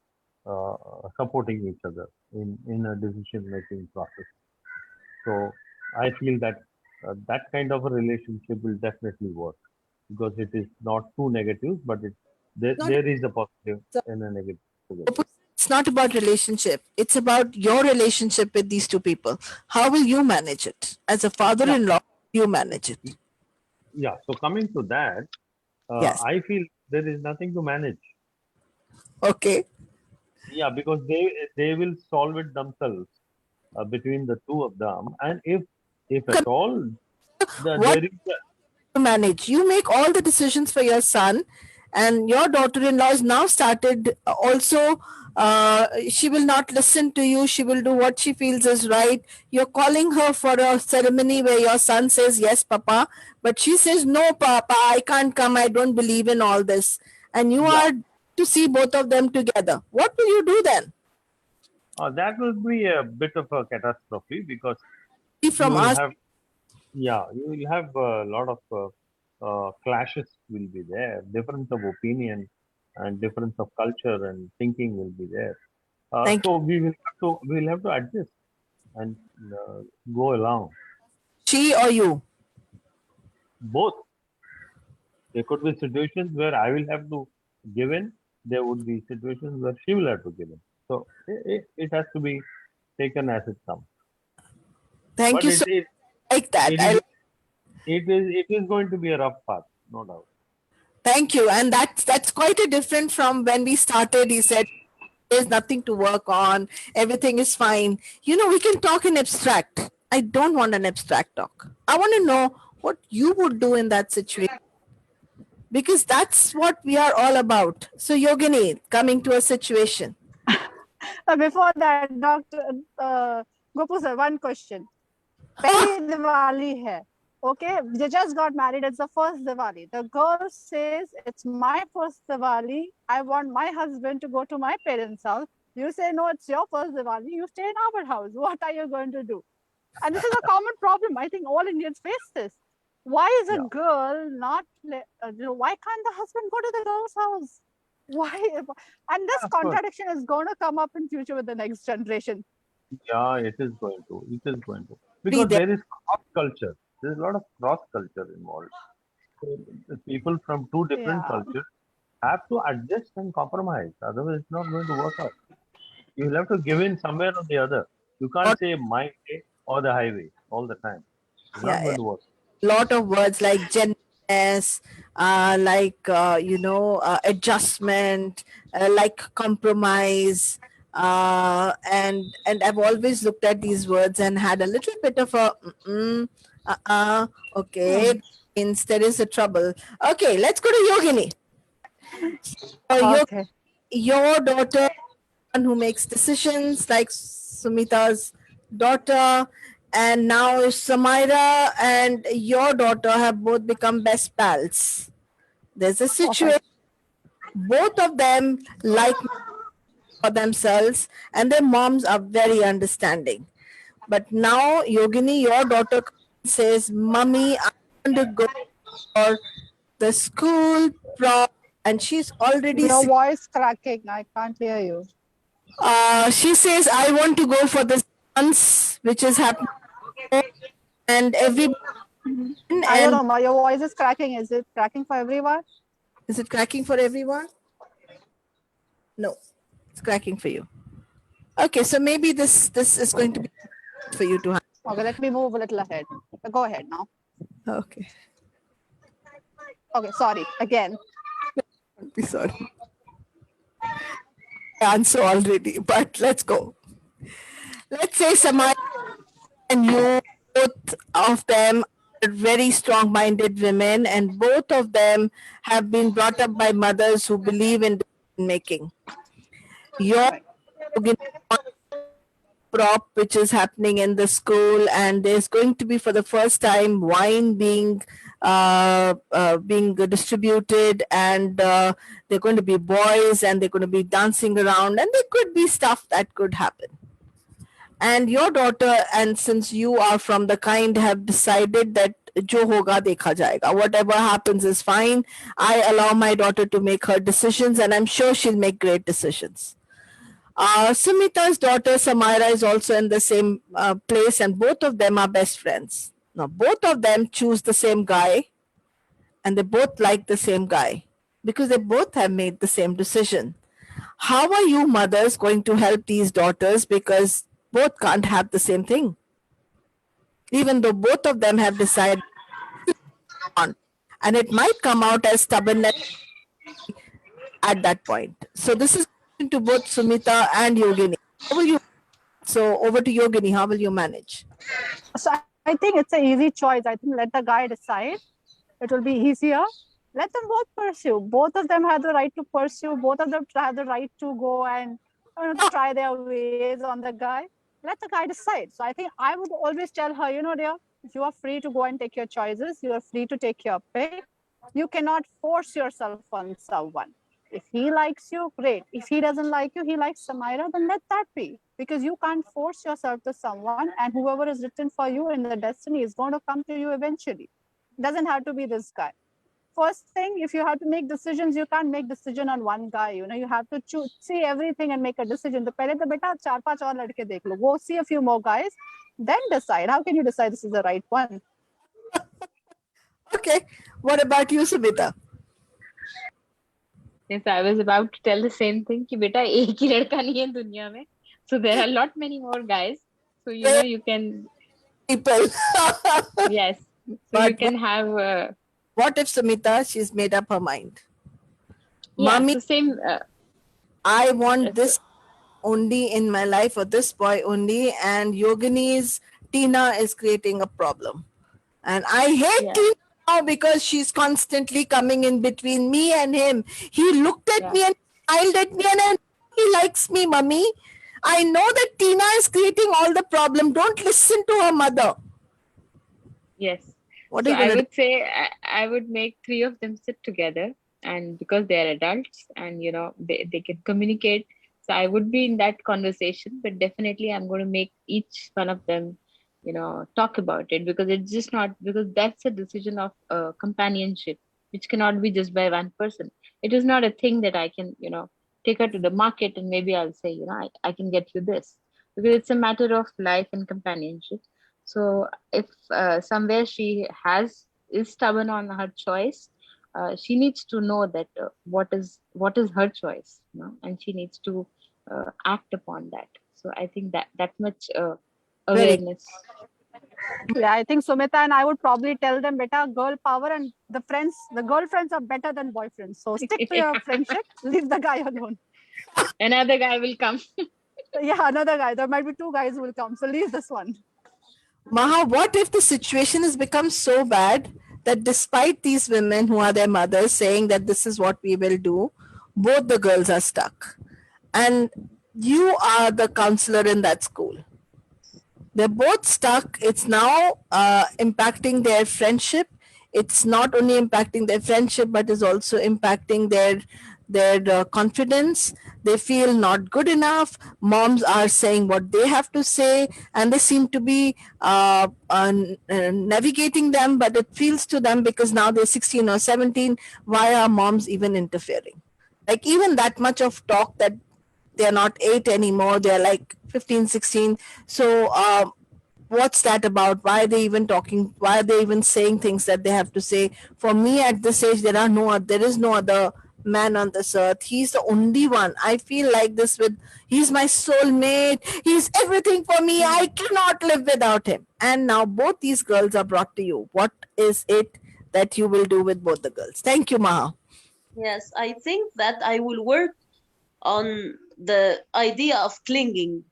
supporting each other in a decision making process. So I feel that that kind of a relationship will definitely work because it is not too negative, but Not there is a positive and a negative together. it's not about relationship. It's about your relationship with these two people. How will you manage it as a Yeah, father-in-law? You manage it. Yeah. So coming to that, Yes. I feel there is nothing to manage. Okay. Yeah, because they will solve it themselves between the two of them, and if at all What there is to manage? You make all the decisions for your son, and your daughter-in-law has now started also. She will not listen to you. She will do what she feels is right. You're calling her for a ceremony where your son says, "Yes, Papa," but she says, "No, Papa, I can't come. I don't believe in all this." And you yeah, are to see both of them together. What will you do then? that will be a bit of a catastrophe because you From will us, have you will have a lot of clashes will be there, difference of opinion and difference of culture and thinking will be there. thank you. So we will have to adjust and uh, go along. She or you? Both. There could be situations where I will have to give in. There would be situations where she will have to give in. So it has to be taken as it comes. Thank But you it so is like that. it is it is going to be a rough path, no doubt. Thank you. And that's quite a different from when we started. He said there's nothing to work on. Everything is fine. We can talk in abstract. I don't want an abstract talk. I want to know what you would do in that situation because that's what we are all about. So Yogini, coming to a situation. Before that, Dr. Gopu sir, one question. Pehli Diwali hai. Okay, they just got married. It's the first Diwali. The girl says, "It's my first Diwali. I want my husband to go to my parents' house." You say, "No, it's your first Diwali. You stay in our house." What are you going to do? And this is a common problem. I think all Indians face this. Why is a Yeah. girl not? Why can't the husband go to the girl's house? Why? And this Of course. contradiction is going to come up in future with the next generation. Yeah, it is going to. It is going to. Be Because there. there is cross culture. There is a lot of cross culture involved. So the people from two different Yeah. cultures have to adjust and compromise. Otherwise, it's not going to work out. You will have to give in somewhere or the other. You can't say my way or the highway all the time. It's not Yeah, going to work. lot of words like gentleness, adjustment, like compromise, and I've always looked at these words and had a little bit of a Hmm. okay, means there is a trouble. Okay, let's go to Yogini. Okay. Your daughter, one who makes decisions like Sumita's daughter, and now Samira and your daughter have both become best pals. There's a situation, Perfect. both of them like for themselves, and their moms are very understanding. But now, Yogini, your daughter says, "Mummy, I want to go for the school prom," and she's already Your voice cracking. I can't hear you. she says, "I want to go for the dance, which is happening, and everybody." I don't And know. Your voice is cracking. Is it cracking for everyone? is it cracking for everyone? No, it's cracking for you. Okay, so maybe this is going to be for you to have. Okay, let me move a little ahead. Go ahead now. Okay, Okay, sorry. Again. be sorry. I answer already, but let's go. Let's say Samaya and you, both of them are very strong-minded women, and both of them have been brought up by mothers who believe in decision making. Your Right. prop which is happening in the school, and there's going to be for the first time wine being distributed, and they're going to be boys and they're going to be dancing around, and there could be stuff that could happen. And your daughter, and since you are from the kind, have decided that jo hoga dekha jayega, whatever happens is fine. I allow my daughter to make her decisions, and I'm sure she'll make great decisions. Sumita's daughter Samira is also in the same place, and both of them are best friends. Now, both of them choose the same guy, and they both like the same guy because they both have made the same decision. How are you mothers going to help these daughters because both can't have the same thing? even though both of them have decided on, and it might come out as stubbornness at that point. So this is to both Sumita and Yogini. How will you? So over to Yogini. How will you manage? So I think it's an easy choice. I think let the guy decide. It will be easier. Let them both pursue. Both of them have the right to pursue. Both of them have the right to go and try their ways on the guy. Let the guy decide. So I think I would always tell her, dear, you are free to go and take your choices. You are free to take your pick. You cannot force yourself on someone. If he likes you, great. If he doesn't like you, he likes Samira, then let that be. Because you can't force yourself to someone, and whoever is written for you in the destiny is going to come to you eventually. It doesn't have to be this guy. First thing, if you have to make decisions, you can't make decision on one guy. You have to choose, see everything and make a decision. तो पहले तो बेटा 4-5 और लड़के देख लो. Go see a few more guys, then decide. How can you decide this is the right one? Okay. What about you, Sumita? Yes, I was about to tell the same thing कि बेटा एक ही लड़का नहीं है दुनिया में. So there are a lot many more guys. So you can People. yes. So But you can have what if Sumita, she's made up her mind? yeah. Mommy, So same. I want this only in my life, or this boy only, and Yogini's Tina is creating a problem. And I hate Yeah. Tina now because she's constantly coming in between me and him. He looked at Yeah. me and smiled at me, and I know he likes me, Mummy. I know that Tina is creating all the problem. Don't listen to her mother. Yes. What So are you I going to do? would say I would make 3 of them sit together, and because they are adults and they can communicate. So I would be in that conversation, but definitely I'm going to make each one of them, talk about it, because it's just not, because that's a decision of companionship, which cannot be just by one person. It is not a thing that I can, take her to the market and maybe I'll say, I can get you this, because it's a matter of life and companionship. So if somewhere she is stubborn on her choice, she needs to know that what is her choice, and she needs to act upon that. So I think that much Very awareness. Yeah, I think Sumita and I would probably tell them, beta, girl power, and the girlfriends are better than boyfriends. So stick to your friendship, leave the guy alone. Another guy will come. Yeah, another guy. There might be 2 guys who will come. So leave this one. Maha, what if the situation has become so bad that despite these women who are their mothers saying that this is what we will do, both the girls are stuck? And you are the counselor in that school. They're both stuck. It's now impacting their friendship. It's not only impacting their friendship, but is also impacting their confidence. They feel not good enough. Moms are saying what they have to say, and they seem to be navigating them. But it feels to them, because now they're 16 or 17. Why are moms even interfering? Like, even that much of talk that they're not 8 anymore, they're like 15, 16. So what's that about? Why are they even talking? Why are they even saying things that they have to say? For me, at this age, there is no other man on this earth. He's the only one. I feel like this with, he's my soulmate, he's everything for me, I cannot live without him. And now both these girls are brought to you. What is it that you will do with both the girls? Thank you, Maha. Yes, I think that I will work on the idea of clinging.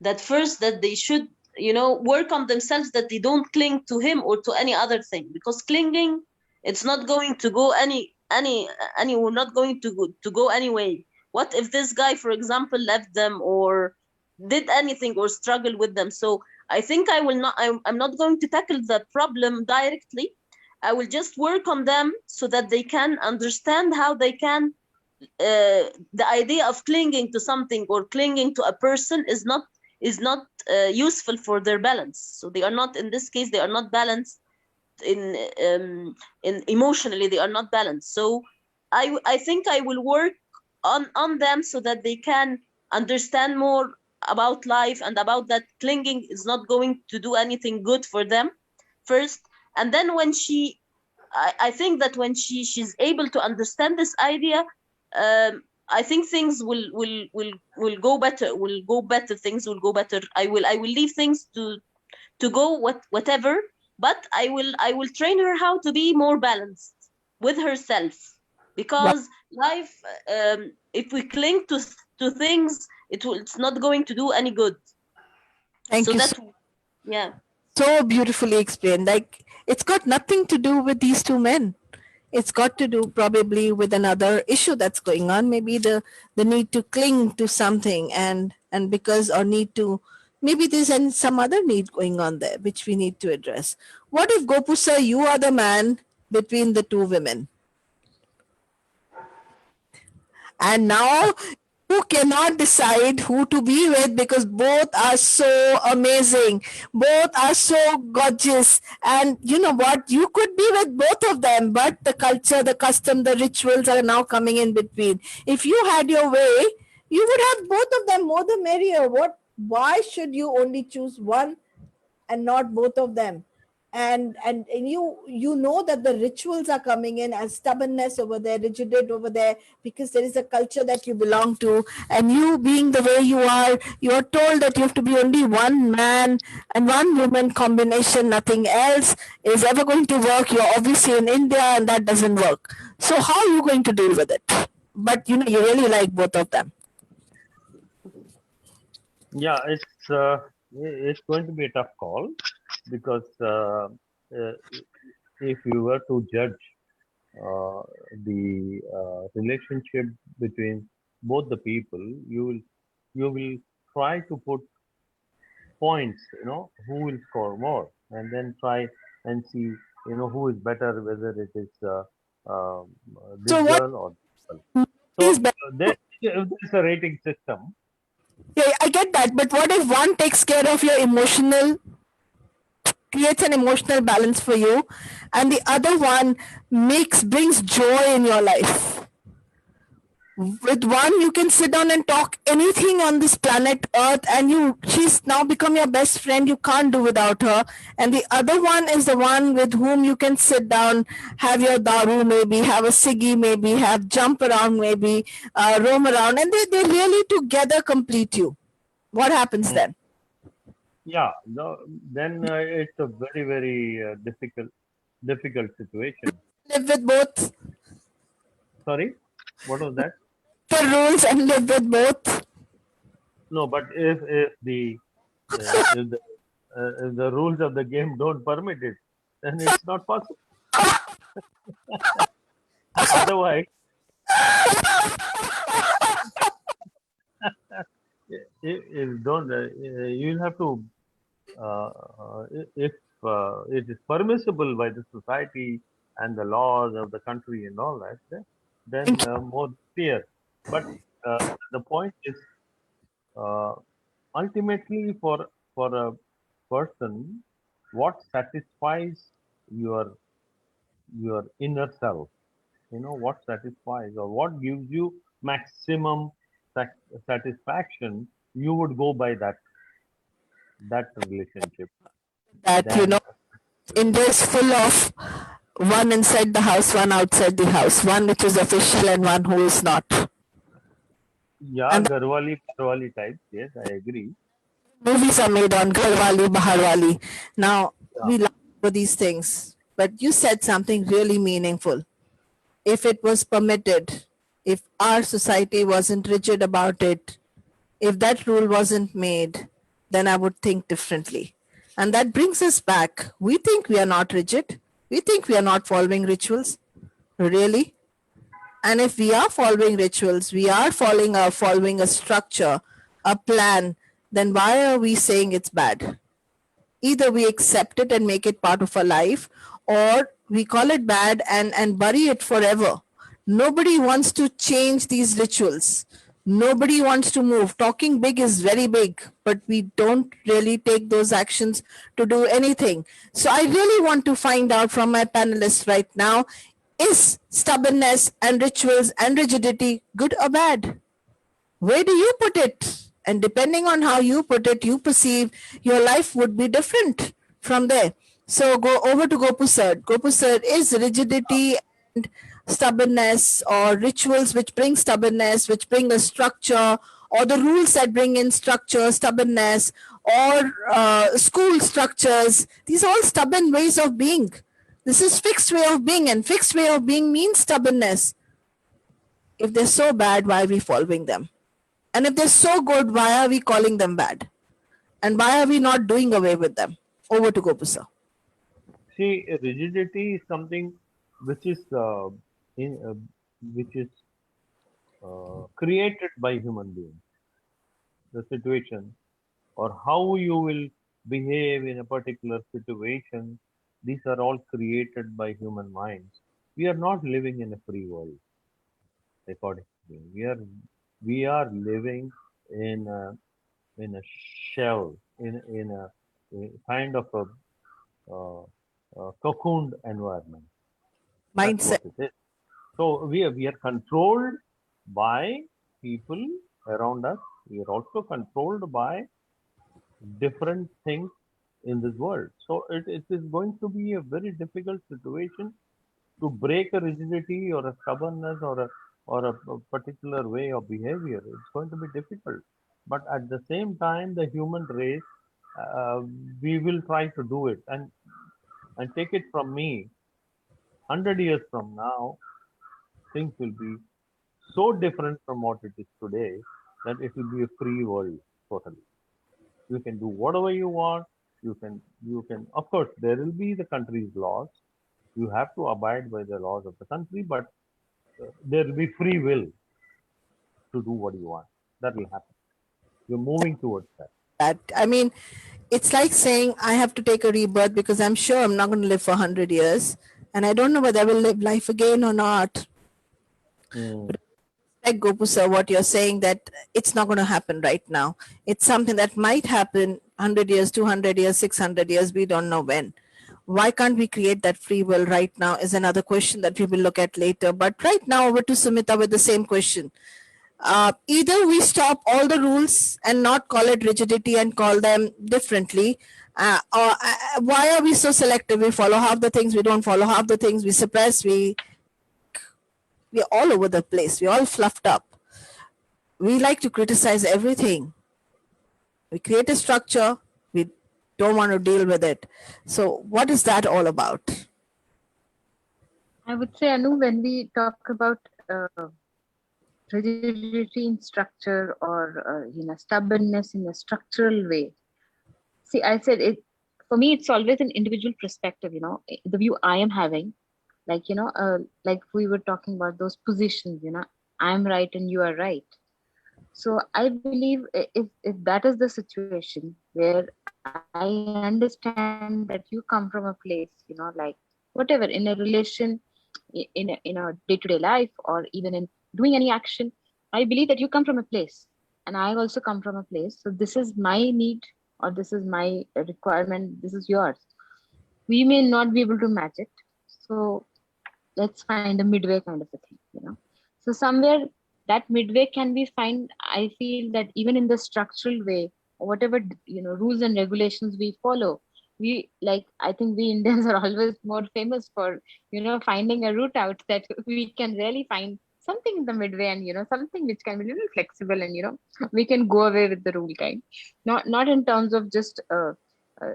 That first, that they should, work on themselves, that they don't cling to him or to any other thing, because clinging, it's not going to go we're not going to go anyway. What if this guy, for example, left them or did anything or struggle with them? So I think I'm not going to tackle the problem directly. I will just work on them so that they can understand how they can the idea of clinging to something or clinging to a person is not useful for their balance. So they are not, in this case, they are not balanced in emotionally, they are not balanced. So I think I will work on them so that they can understand more about life and about that clinging is not going to do anything good for them first. And then when I think that when she's able to understand this idea, I think things will go better. Things will go better. I will leave things to to go whatever, but I will train her how to be more balanced with herself, because life, if we cling to things, it's not going to do any good. Thank So you. that, yeah. So beautifully explained. Like, it's got nothing to do with these two men. It's got to do probably with another issue that's going on. Maybe the need to cling to something, and because, or need to, maybe there's some other need going on there which we need to address. What if, Gopu sir, you are the man between the two women, and now you cannot decide who to be with because both are so amazing, both are so gorgeous, and you know what, you could be with both of them, but the culture, the custom, the rituals are now coming in between. If you had your way, you would have both of them, more the merrier. Why should you only choose one and not both of them? And you know that the rituals are coming in as stubbornness over there, rigidity over there, because there is a culture that you belong to, and you being the way you are told that you have to be only one man and one woman combination, nothing else is ever going to work. You're obviously in India and that doesn't work. So how are you going to deal with it? But you know, you really like both of them. Yeah, it's going to be a tough call, because if you were to judge the relationship between both the people, you will try to put points, who will score more, and then try and see, who is better, whether it is this So what girl or this girl. is So better? there's a rating system. Yeah, I get that, but what if one takes care of your emotional, creates an emotional balance for you, and the other one brings joy in your life? With one, you can sit down and talk anything on this planet Earth, and she's now become your best friend. You can't do without her. And the other one is the one with whom you can sit down, have your daru, maybe have a ciggy, maybe have jump around, maybe roam around, and they really together complete you. What happens then? Yeah, then it's a very, very difficult situation. Live with both Sorry, what was that? the rules and live with both. No, but if the rules of the game don't permit it, then it's not possible. Otherwise, you'll have to, if it is permissible by the society and the laws of the country and all that, then more clear. But the point is, ultimately, for a person, what satisfies your inner self, what satisfies, or what gives you maximum satisfaction, you would go by that relationship. That India is full of one inside the house, one outside the house, one which is official and one who is not. Yeah, And Garwali type. Yes, I agree. Movies are made on Garwali, Baharwali. Now, we laugh over these things, but you said something really meaningful. If it was permitted, if our society wasn't rigid about it, if that rule wasn't made, then I would think differently. And that brings us back. We think we are not rigid. We think we are not following rituals. Really? And if we are following rituals, we are following a structure, a plan, then why are we saying it's bad? Either we accept it and make it part of our life, or we call it bad and bury it forever. Nobody wants to change these rituals. Nobody wants to move. Talking big is very big, but we don't really take those actions to do anything. So I really want to find out from my panelists right now, is stubbornness and rituals and rigidity good or bad? Where do you put it? And depending on how you put it, you perceive your life would be different from there. So go over to Gopu sir. Gopu sir, is rigidity and stubbornness, or rituals which bring stubbornness, which bring a structure, or the rules that bring in structure, stubbornness, or school structures. These are all stubborn ways of being. This is fixed way of being, and fixed way of being means stubbornness. If they're so bad, why are we following them? And if they're so good, why are we calling them bad? And why are we not doing away with them? Over to Gopu sir. See, rigidity is something which is in which is created by human beings. The situation or how you will behave in a particular situation, these are all created by human minds. We are not living in a free world, according to me. We are living in a shell, in a kind of a cocooned environment. That's Mindset. what it is. So we are controlled by people around us. We are also controlled by different things in this world. So it is going to be a very difficult situation to break a rigidity or a stubbornness or a particular way of behavior. It's going to be difficult. But at the same time, the human race, uh, we will try to do it. And take it from me, 100 years from now, things will be so different from what it is today that it will be a free world totally. You can do whatever you want. You can of course there will be the country's laws. You have to abide by the laws of the country, but there will be free will to do what you want. That will happen. You're moving towards that. That, I mean, it's like saying I have to take a rebirth because I'm sure I'm not going to live for 100 years, and I don't know whether I will live life again or not. Mm. Like Gopu sir, what you're saying, that it's not going to happen right now. It's something that might happen 100 years, 200 years, 600 years. We don't know when. Why can't we create that free will right now is another question that we will look at later. But right now, over to Sumita with the same question. Either we stop all the rules and not call it rigidity and call them differently, or why are we so selective? We follow half the things, we don't follow half the things, we suppress, we're all over the place, we're all fluffed up. We like to criticize everything. We create a structure, we don't want to deal with it. So what is that all about? I would say, Anu, when we talk about rigidity in structure or stubbornness in a structural way, see, I said it. For me, it's always an individual perspective. The view I am having, like we were talking about those positions. I'm right and you are right. So I believe if that is the situation where I understand that you come from a place, like whatever in a relation, in a day-to-day life, or even in doing any action, I believe that you come from a place, and I also come from a place. So this is my need, or this is my requirement. This is yours. We may not be able to match it. So let's find a midway kind of a thing. So somewhere that midway can be find. I feel that even in the structural way, or whatever rules and regulations we follow, we, like, I think we Indians are always more famous for finding a route out that we can really find something in the midway, and something which can be a little flexible, and we can go away with the rule kind, not in terms of just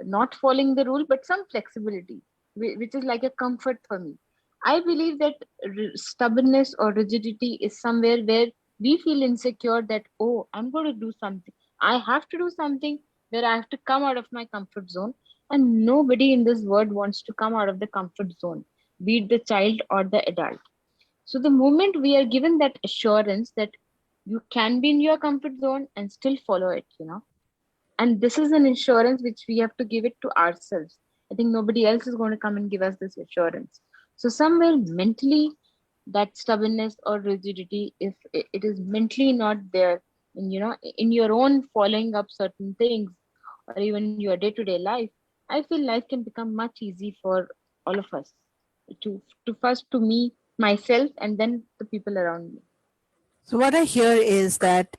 not following the rule, but some flexibility, which is like a comfort for me. I believe that stubbornness or rigidity is somewhere where we feel insecure that, oh, I'm going to do something. I have to do something where I have to come out of my comfort zone. And nobody in this world wants to come out of the comfort zone, be it the child or the adult. So the moment we are given that assurance that you can be in your comfort zone and still follow it, and this is an assurance which we have to give it to ourselves. I think nobody else is going to come and give us this assurance. So somewhere mentally, that stubbornness or rigidity, if it is mentally not there in your own following up certain things, or even your day-to-day life, I feel life can become much easy for all of us, to first to me, myself, and then the people around me. So what I hear is that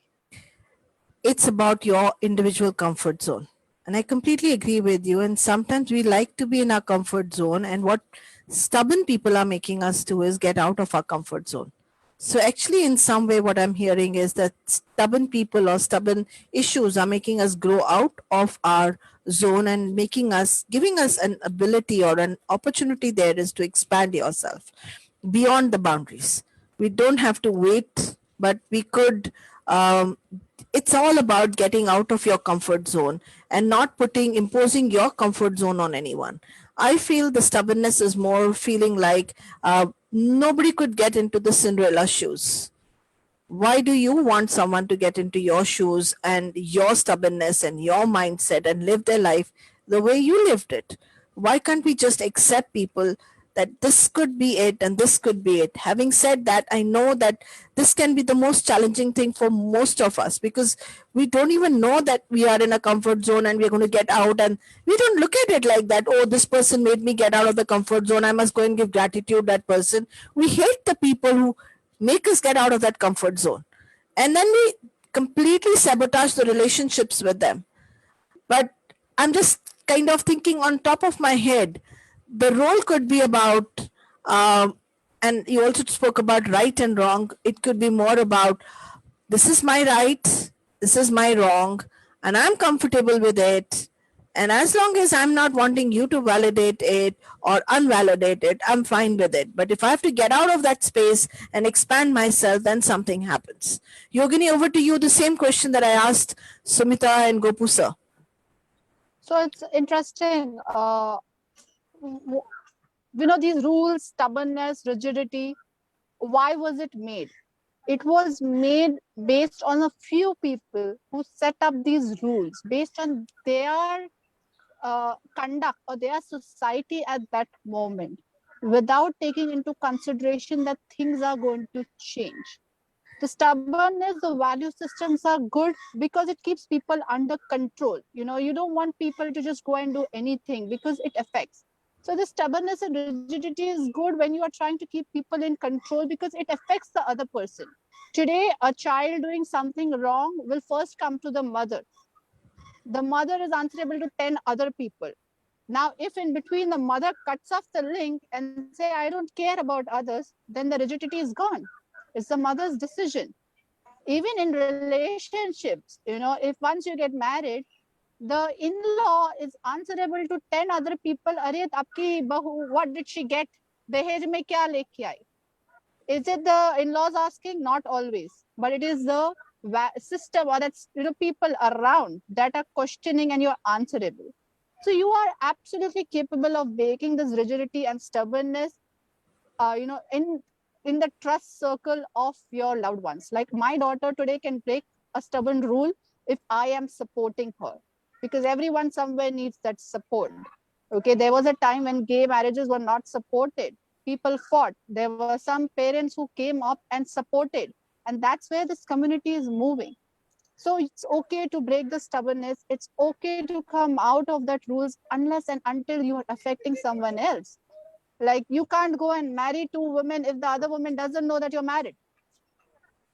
it's about your individual comfort zone. And I completely agree with you. And sometimes we like to be in our comfort zone. And what stubborn people are making us do is get out of our comfort zone. So actually, in some way, what I'm hearing is that stubborn people or stubborn issues are making us grow out of our zone and making us, giving us an ability or an opportunity there is to expand yourself beyond the boundaries. We don't have to wait, but we could. It's all about getting out of your comfort zone and not imposing your comfort zone on anyone. I feel the stubbornness is more feeling like nobody could get into the Cinderella shoes. Why do you want someone to get into your shoes and your stubbornness and your mindset and live their life the way you lived it? Why can't we just accept people that this could be it and this could be it? Having said that, I know that this can be the most challenging thing for most of us because we don't even know that we are in a comfort zone and we're going to get out, and we don't look at it like that. Oh, this person made me get out of the comfort zone, I must go and give gratitude to that person. We hate the people who make us get out of that comfort zone. And then we completely sabotage the relationships with them. But I'm just kind of thinking on top of my head, the role could be about, and you also spoke about right and wrong. It could be more about this is my right, this is my wrong, and I'm comfortable with it. And as long as I'm not wanting you to validate it or unvalidate it, I'm fine with it. But if I have to get out of that space and expand myself, then something happens. Yogini, over to you. The same question that I asked Sumita and Gopu sir. So it's interesting. These rules, stubbornness, rigidity, why was it made? It was made based on a few people who set up these rules based on their conduct or their society at that moment, without taking into consideration that things are going to change. The stubbornness, the value systems are good because it keeps people under control. You don't want people to just go and do anything because it affects. So the stubbornness and rigidity is good when you are trying to keep people in control because it affects the other person. Today, a child doing something wrong will first come to the mother. The mother is answerable to 10 other people. Now, if in between the mother cuts off the link and say, I don't care about others, then the rigidity is gone. It's the mother's decision. Even in relationships, if once you get married, the in-law is answerable to 10 other people. Arey, aapki bahu, what did she get? Dahej mein kya leke aayi? Is it the in-laws asking? Not always, but it is the system or that's people around that are questioning and you're answerable. So you are absolutely capable of breaking this rigidity and stubbornness, in the trust circle of your loved ones. Like my daughter today can break a stubborn rule if I am supporting her, because everyone somewhere needs that support. Okay, there was a time when gay marriages were not supported. People fought. There were some parents who came up and supported, and that's where this community is moving. So it's okay to break the stubbornness. It's okay to come out of that rules unless and until you are affecting someone else. Like you can't go and marry two women if the other woman doesn't know that you're married.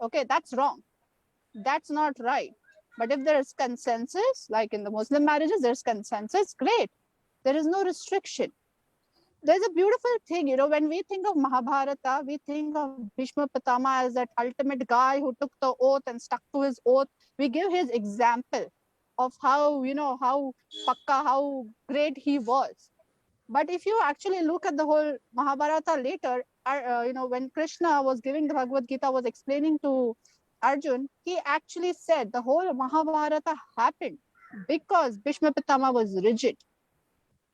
Okay, that's wrong. That's not right. But if there's consensus, like in the Muslim marriages, there's consensus, great. There is no restriction. There's a beautiful thing, when we think of Mahabharata, we think of Bhishma Pitama as that ultimate guy who took the oath and stuck to his oath. We give his example of how pakka, how great he was. But if you actually look at the whole Mahabharata later, when Krishna was giving the Bhagavad Gita, was explaining to Arjun, he actually said the whole Mahabharata happened because Bhishma Pitama was rigid.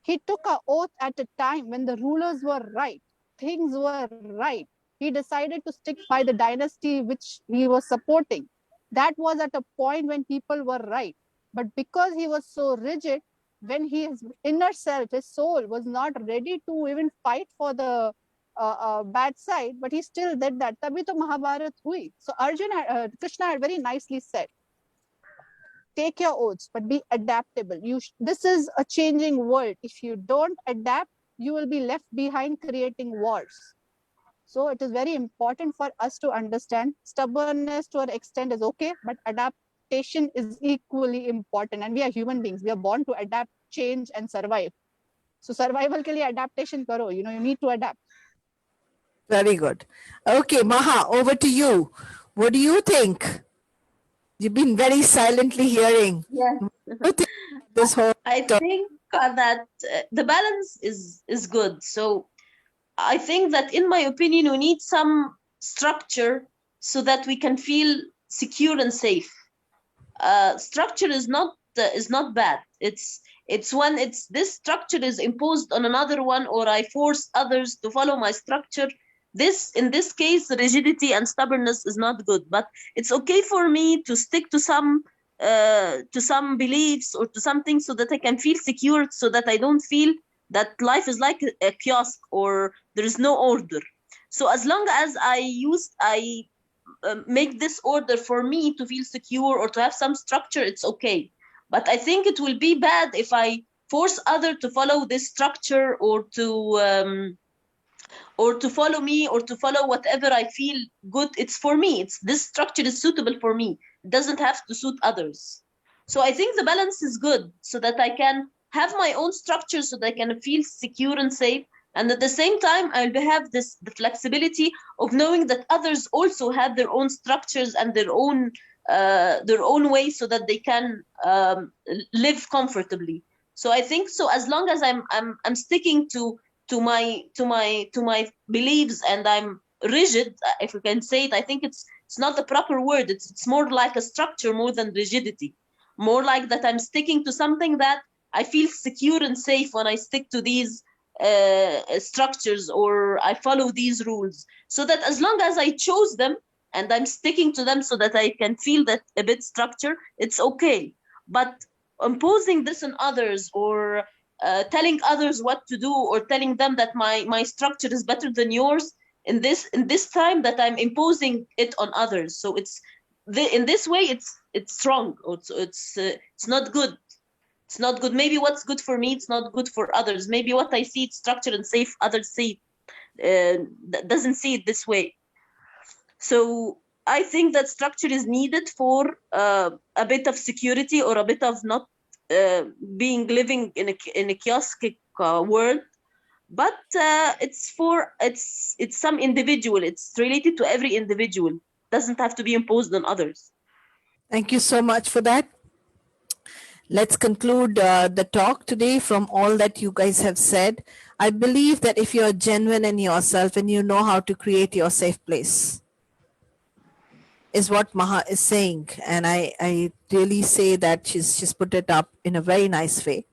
He took an oath at a time when the rulers were right, things were right. He decided to stick by the dynasty which he was supporting. That was at a point when people were right. But because he was so rigid, when his inner self, his soul, was not ready to even fight for the bad side, but he still did that. Tabhi to Mahabharat hui. So Krishna had very nicely said, take your oaths, but be adaptable. This is a changing world. If you don't adapt, you will be left behind creating wars. So it is very important for us to understand stubbornness to an extent is okay, but adaptation is equally important. And we are human beings. We are born to adapt, change, and survive. So survival ke liye adaptation karo. You need to adapt. Very good. Okay, Maha, over to you. What do you think? You've been very silently hearing. Yes. What do you think this whole I topic? think that the balance is good. So I think that, in my opinion, we need some structure so that we can feel secure and safe. Structure is not bad. It's when it's this structure is imposed on another one, or I force others to follow my structure. This, in this case, rigidity and stubbornness is not good. But it's okay for me to stick to some beliefs or to something, so that I can feel secure, so that I don't feel that life is like a kiosk or there is no order. So as long as I make this order for me to feel secure or to have some structure, it's okay. But I think it will be bad if I force other to follow this structure, or to follow me, or to follow whatever I feel good. It's for me. It's this structure is suitable for me. It doesn't have to suit others. So I think the balance is good, so that I can have my own structure, so that I can feel secure and safe. And at the same time, I'll have the flexibility of knowing that others also have their own structures and their own way, so that they can live comfortably. So I think, so as long as I'm sticking to my beliefs, and I'm rigid, if we can say it. I think it's not the proper word. It's more like a structure more than rigidity. More like that I'm sticking to something that I feel secure and safe when I stick to these structures, or I follow these rules. So that as long as I chose them and I'm sticking to them, so that I can feel that a bit structure, it's okay. But imposing this on others, or telling others what to do, or telling them that my structure is better than yours, in this time that I'm imposing it on others. So in this way, it's wrong. It's not good. It's not good. Maybe what's good for me, it's not good for others. Maybe what I see it's structured and safe, others see doesn't see it this way. So I think that structure is needed for a bit of security, or a bit of not being living in a kiosk world. But it's some individual. It's related to every individual. Doesn't have to be imposed on others. Thank you so much for that. Let's conclude the talk today from all that you guys have said. I believe that if you're genuine in yourself and you know how to create your safe place, is what Maha is saying. And I really say that she's put it up in a very nice way.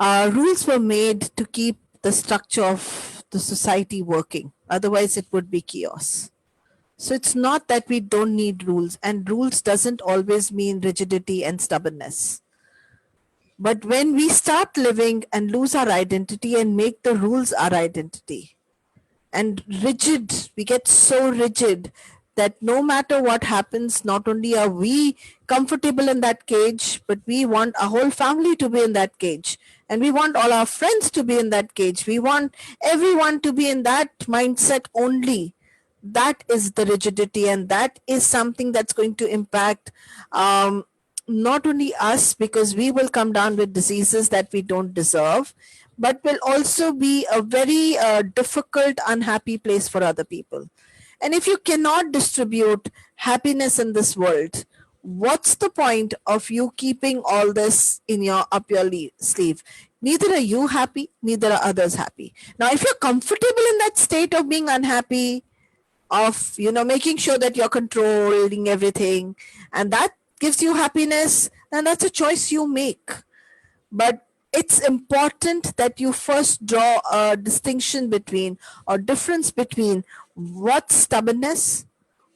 Rules were made to keep the structure of the society working. Otherwise, it would be chaos. So it's not that we don't need rules, and rules doesn't always mean rigidity and stubbornness. But when we start living and lose our identity and make the rules our identity, and rigid, we get so rigid that no matter what happens, not only are we comfortable in that cage, but we want our whole family to be in that cage. And we want all our friends to be in that cage. We want everyone to be in that mindset only. That is the rigidity, and that is something that's going to impact not only us, because we will come down with diseases that we don't deserve, but will also be a very difficult, unhappy place for other people. And if you cannot distribute happiness in this world, what's the point of you keeping all this in your up your sleeve? Neither are you happy, neither are others happy. Now, if you're comfortable in that state of being unhappy, of making sure that you're controlling everything, and that gives you happiness, then that's a choice you make. But it's important that you first draw a distinction between, or difference between, what's stubbornness,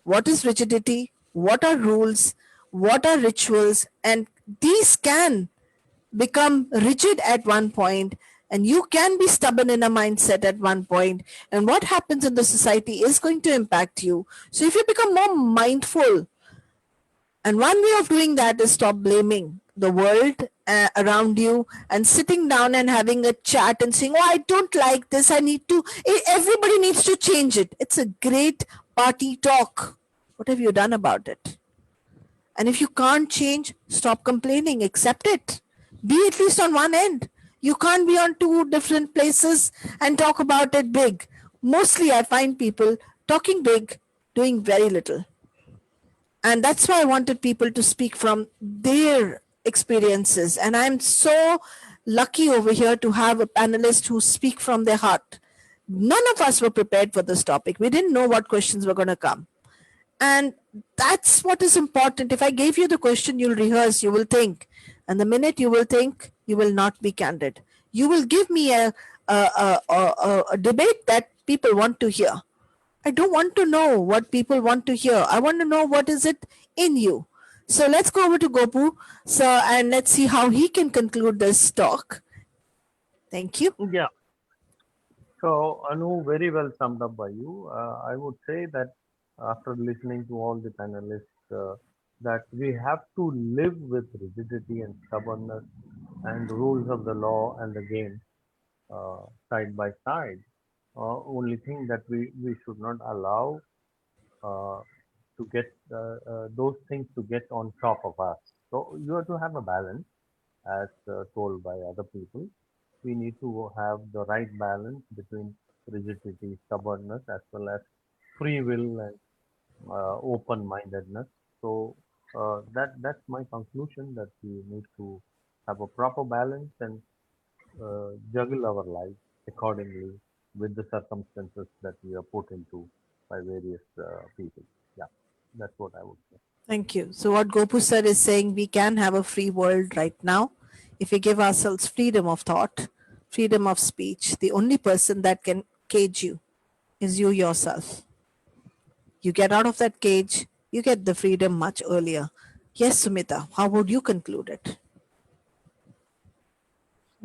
what is rigidity, what are rules, what are rituals. And these can become rigid at one point, and you can be stubborn in a mindset at one point, and what happens in the society is going to impact you. So if you become more mindful, and one way of doing that is stop blaming the world around you, and sitting down and having a chat and saying, oh, I don't like this, everybody needs to change it. It's a great party talk. What have you done about it? And if you can't change, stop complaining, accept it. Be at least on one end. You can't be on two different places and talk about it big. mostly I find people talking big, doing very little. And that's why I wanted people to speak from their experiences. And I'm so lucky over here to have a panelist who speak from their heart. None of us were prepared for this topic. We didn't know what questions were going to come. And that's what is important. If I gave you the question, you'll rehearse, you will think. And the minute you will think, you will not be candid. You will give me a debate that people want to hear. I don't want to know what people want to hear. I want to know what is it in you. So let's go over to Gopu. So and let's see how he can conclude this talk. Thank you. Yeah. So, Anu, very well summed up by you. I would say that after listening to all the panelists, that we have to live with rigidity and stubbornness and rules of the law and the game side by side. Only thing that we should not allow uh, to get those things to get on top of us. So you have to have a balance, as told by other people. We need to have the right balance between rigidity, stubbornness, as well as free will and open-mindedness. So that's my conclusion, that we need to have a proper balance and juggle our lives accordingly with the circumstances that we are put into by various people. Yeah, that's what I would say. Thank you. So what Gopu sir is saying, we can have a free world right now if we give ourselves freedom of thought, freedom of speech. The only person that can cage you is you yourself. You get out of that cage, you get the freedom much earlier. Yes, Sumita, how would you conclude it?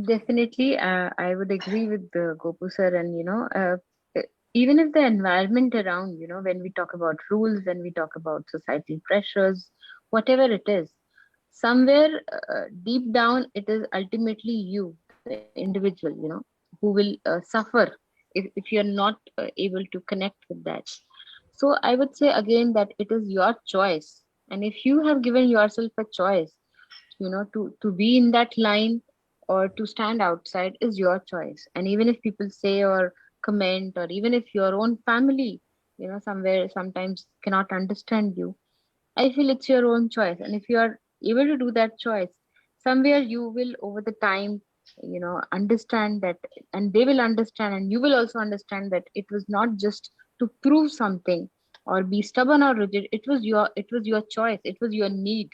Definitely, I would agree with Gopu sir. And even if the environment around, when we talk about rules, when we talk about societal pressures, whatever it is, somewhere deep down, it is ultimately you, the individual, who will suffer if you're not able to connect with that. So I would say again that it is your choice, and if you have given yourself a choice, to be in that line or to stand outside is your choice. And even if people say or comment, or even if your own family, somewhere sometimes cannot understand you, I feel it's your own choice. And if you are able to do that choice, somewhere you will over the time, understand that, and they will understand, and you will also understand that it was not just to prove something or be stubborn or rigid. It was your choice. It was your need.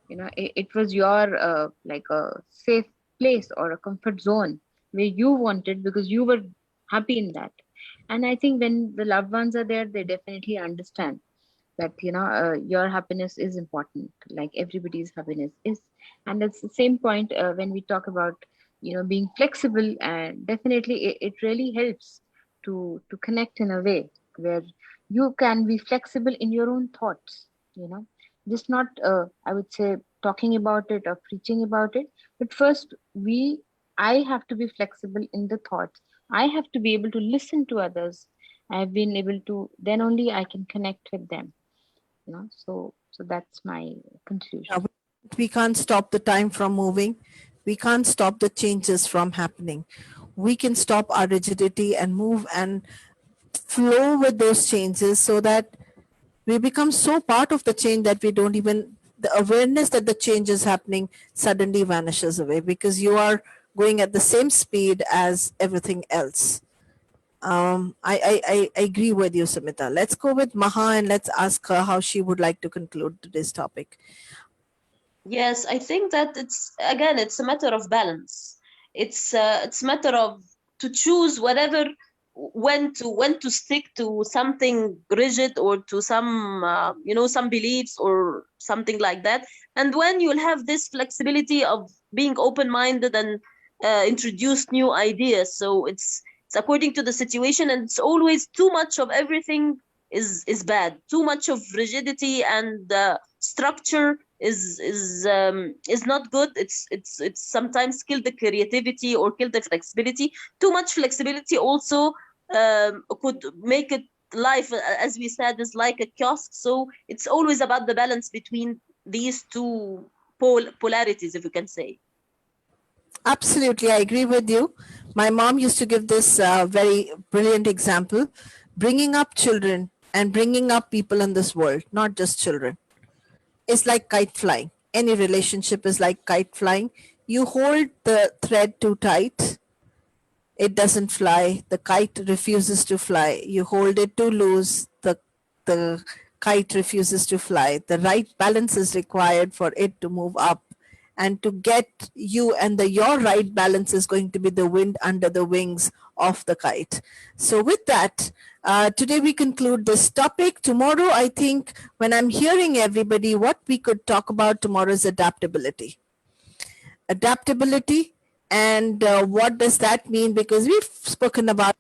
It was your like a safe place or a comfort zone where you wanted, because you were happy in that. And I think when the loved ones are there, they definitely understand that your happiness is important, like everybody's happiness is. And it's the same point when we talk about being flexible. And definitely it really helps to connect in a way where you can be flexible in your own thoughts, just not I would say talking about it or preaching about it, but first I have to be flexible in the thoughts. I have to be able to listen to others. I've been able to, then only I can connect with them. So that's my conclusion. We can't stop the time from moving. We can't stop the changes from happening. We can stop our rigidity and move and flow with those changes so that we become so part of the change that we don't even, the awareness that the change is happening suddenly vanishes away because you are going at the same speed as everything else. I agree with you, Samita. Let's go with Maha and let's ask her how she would like to conclude today's topic. Yes, I think that it's a matter of balance. It's a matter of to choose whatever, when to stick to something rigid or to some some beliefs or something like that, and when you'll have this flexibility of being open-minded and introduce new ideas. So it's according to the situation, and it's always too much of everything is bad. Too much of rigidity and structure is not good. It's sometimes kill the creativity or kill the flexibility. Too much flexibility also could make it life, as we said, is like a kiosk. So it's always about the balance between these two polarities, if you can say. Absolutely, I agree with you. My mom used to give this very brilliant example: bringing up children and bringing up people in this world, not just children, is like kite flying. Any relationship is like kite flying. You hold the thread too tight, it doesn't fly. The kite refuses to fly. You hold it too loose, the kite refuses to fly. The right balance is required for it to move up. And to get you and your right balance is going to be the wind under the wings of the kite. So with that, today we conclude this topic. Tomorrow, I think when I'm hearing everybody, what we could talk about tomorrow is adaptability. Adaptability, and what does that mean? Because we've spoken about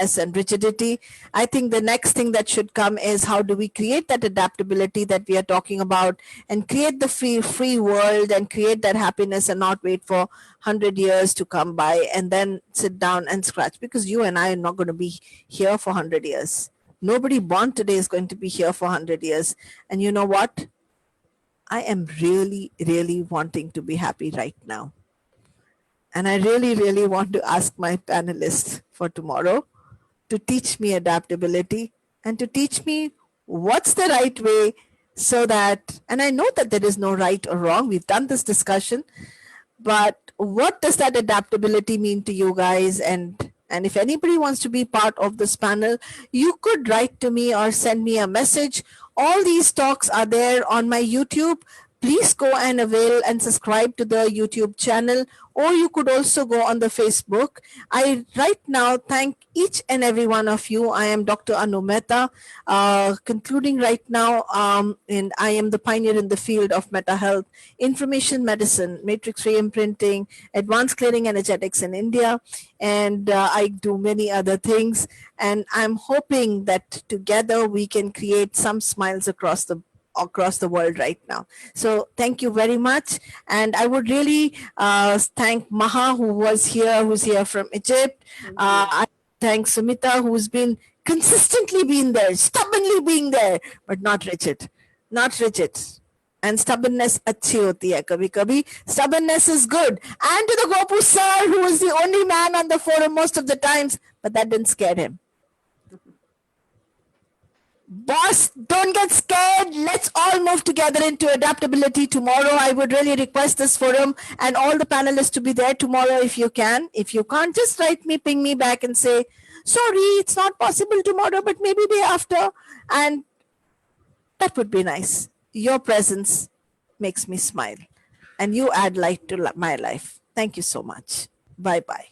and rigidity. I think the next thing that should come is how do we create that adaptability that we are talking about, and create the free world, and create that happiness, and not wait for 100 years to come by and then sit down and scratch, because you and I are not going to be here for 100 years. Nobody born today is going to be here for 100 years. And you know what? I am really, really wanting to be happy right now. And I really, really want to ask my panelists for tomorrow to teach me adaptability and to teach me what's the right way, so that, and I know that there is no right or wrong. We've done this discussion, but what does that adaptability mean to you guys? And if anybody wants to be part of this panel, you could write to me or send me a message. All these talks are there on my YouTube. Please go and avail and subscribe to the YouTube channel, or you could also go on the Facebook. I right now thank each and every one of you. I am Dr. Anu Mehta, concluding right now, and I am the pioneer in the field of meta health, information medicine, matrix re-imprinting, advanced clearing energetics in India, and I do many other things. And I'm hoping that together we can create some smiles across the world right now. So thank you very much. And I would really thank Maha, who's here from Egypt. I thank Sumita, who's been consistently being there, stubbornly being there, but not rigid. Not rigid. And stubbornness अच्छी होती है कभी कभी. Stubbornness is good. And to the Gopu sir, who was the only man on the forum most of the times, but that didn't scare him. Boss, don't get scared. Let's all move together into adaptability tomorrow. I would really request this forum and all the panelists to be there tomorrow if you can. If you can't, just write me, ping me back and say, sorry, it's not possible tomorrow, but maybe day after. And that would be nice. Your presence makes me smile, and you add light to my life. Thank you so much. Bye-bye.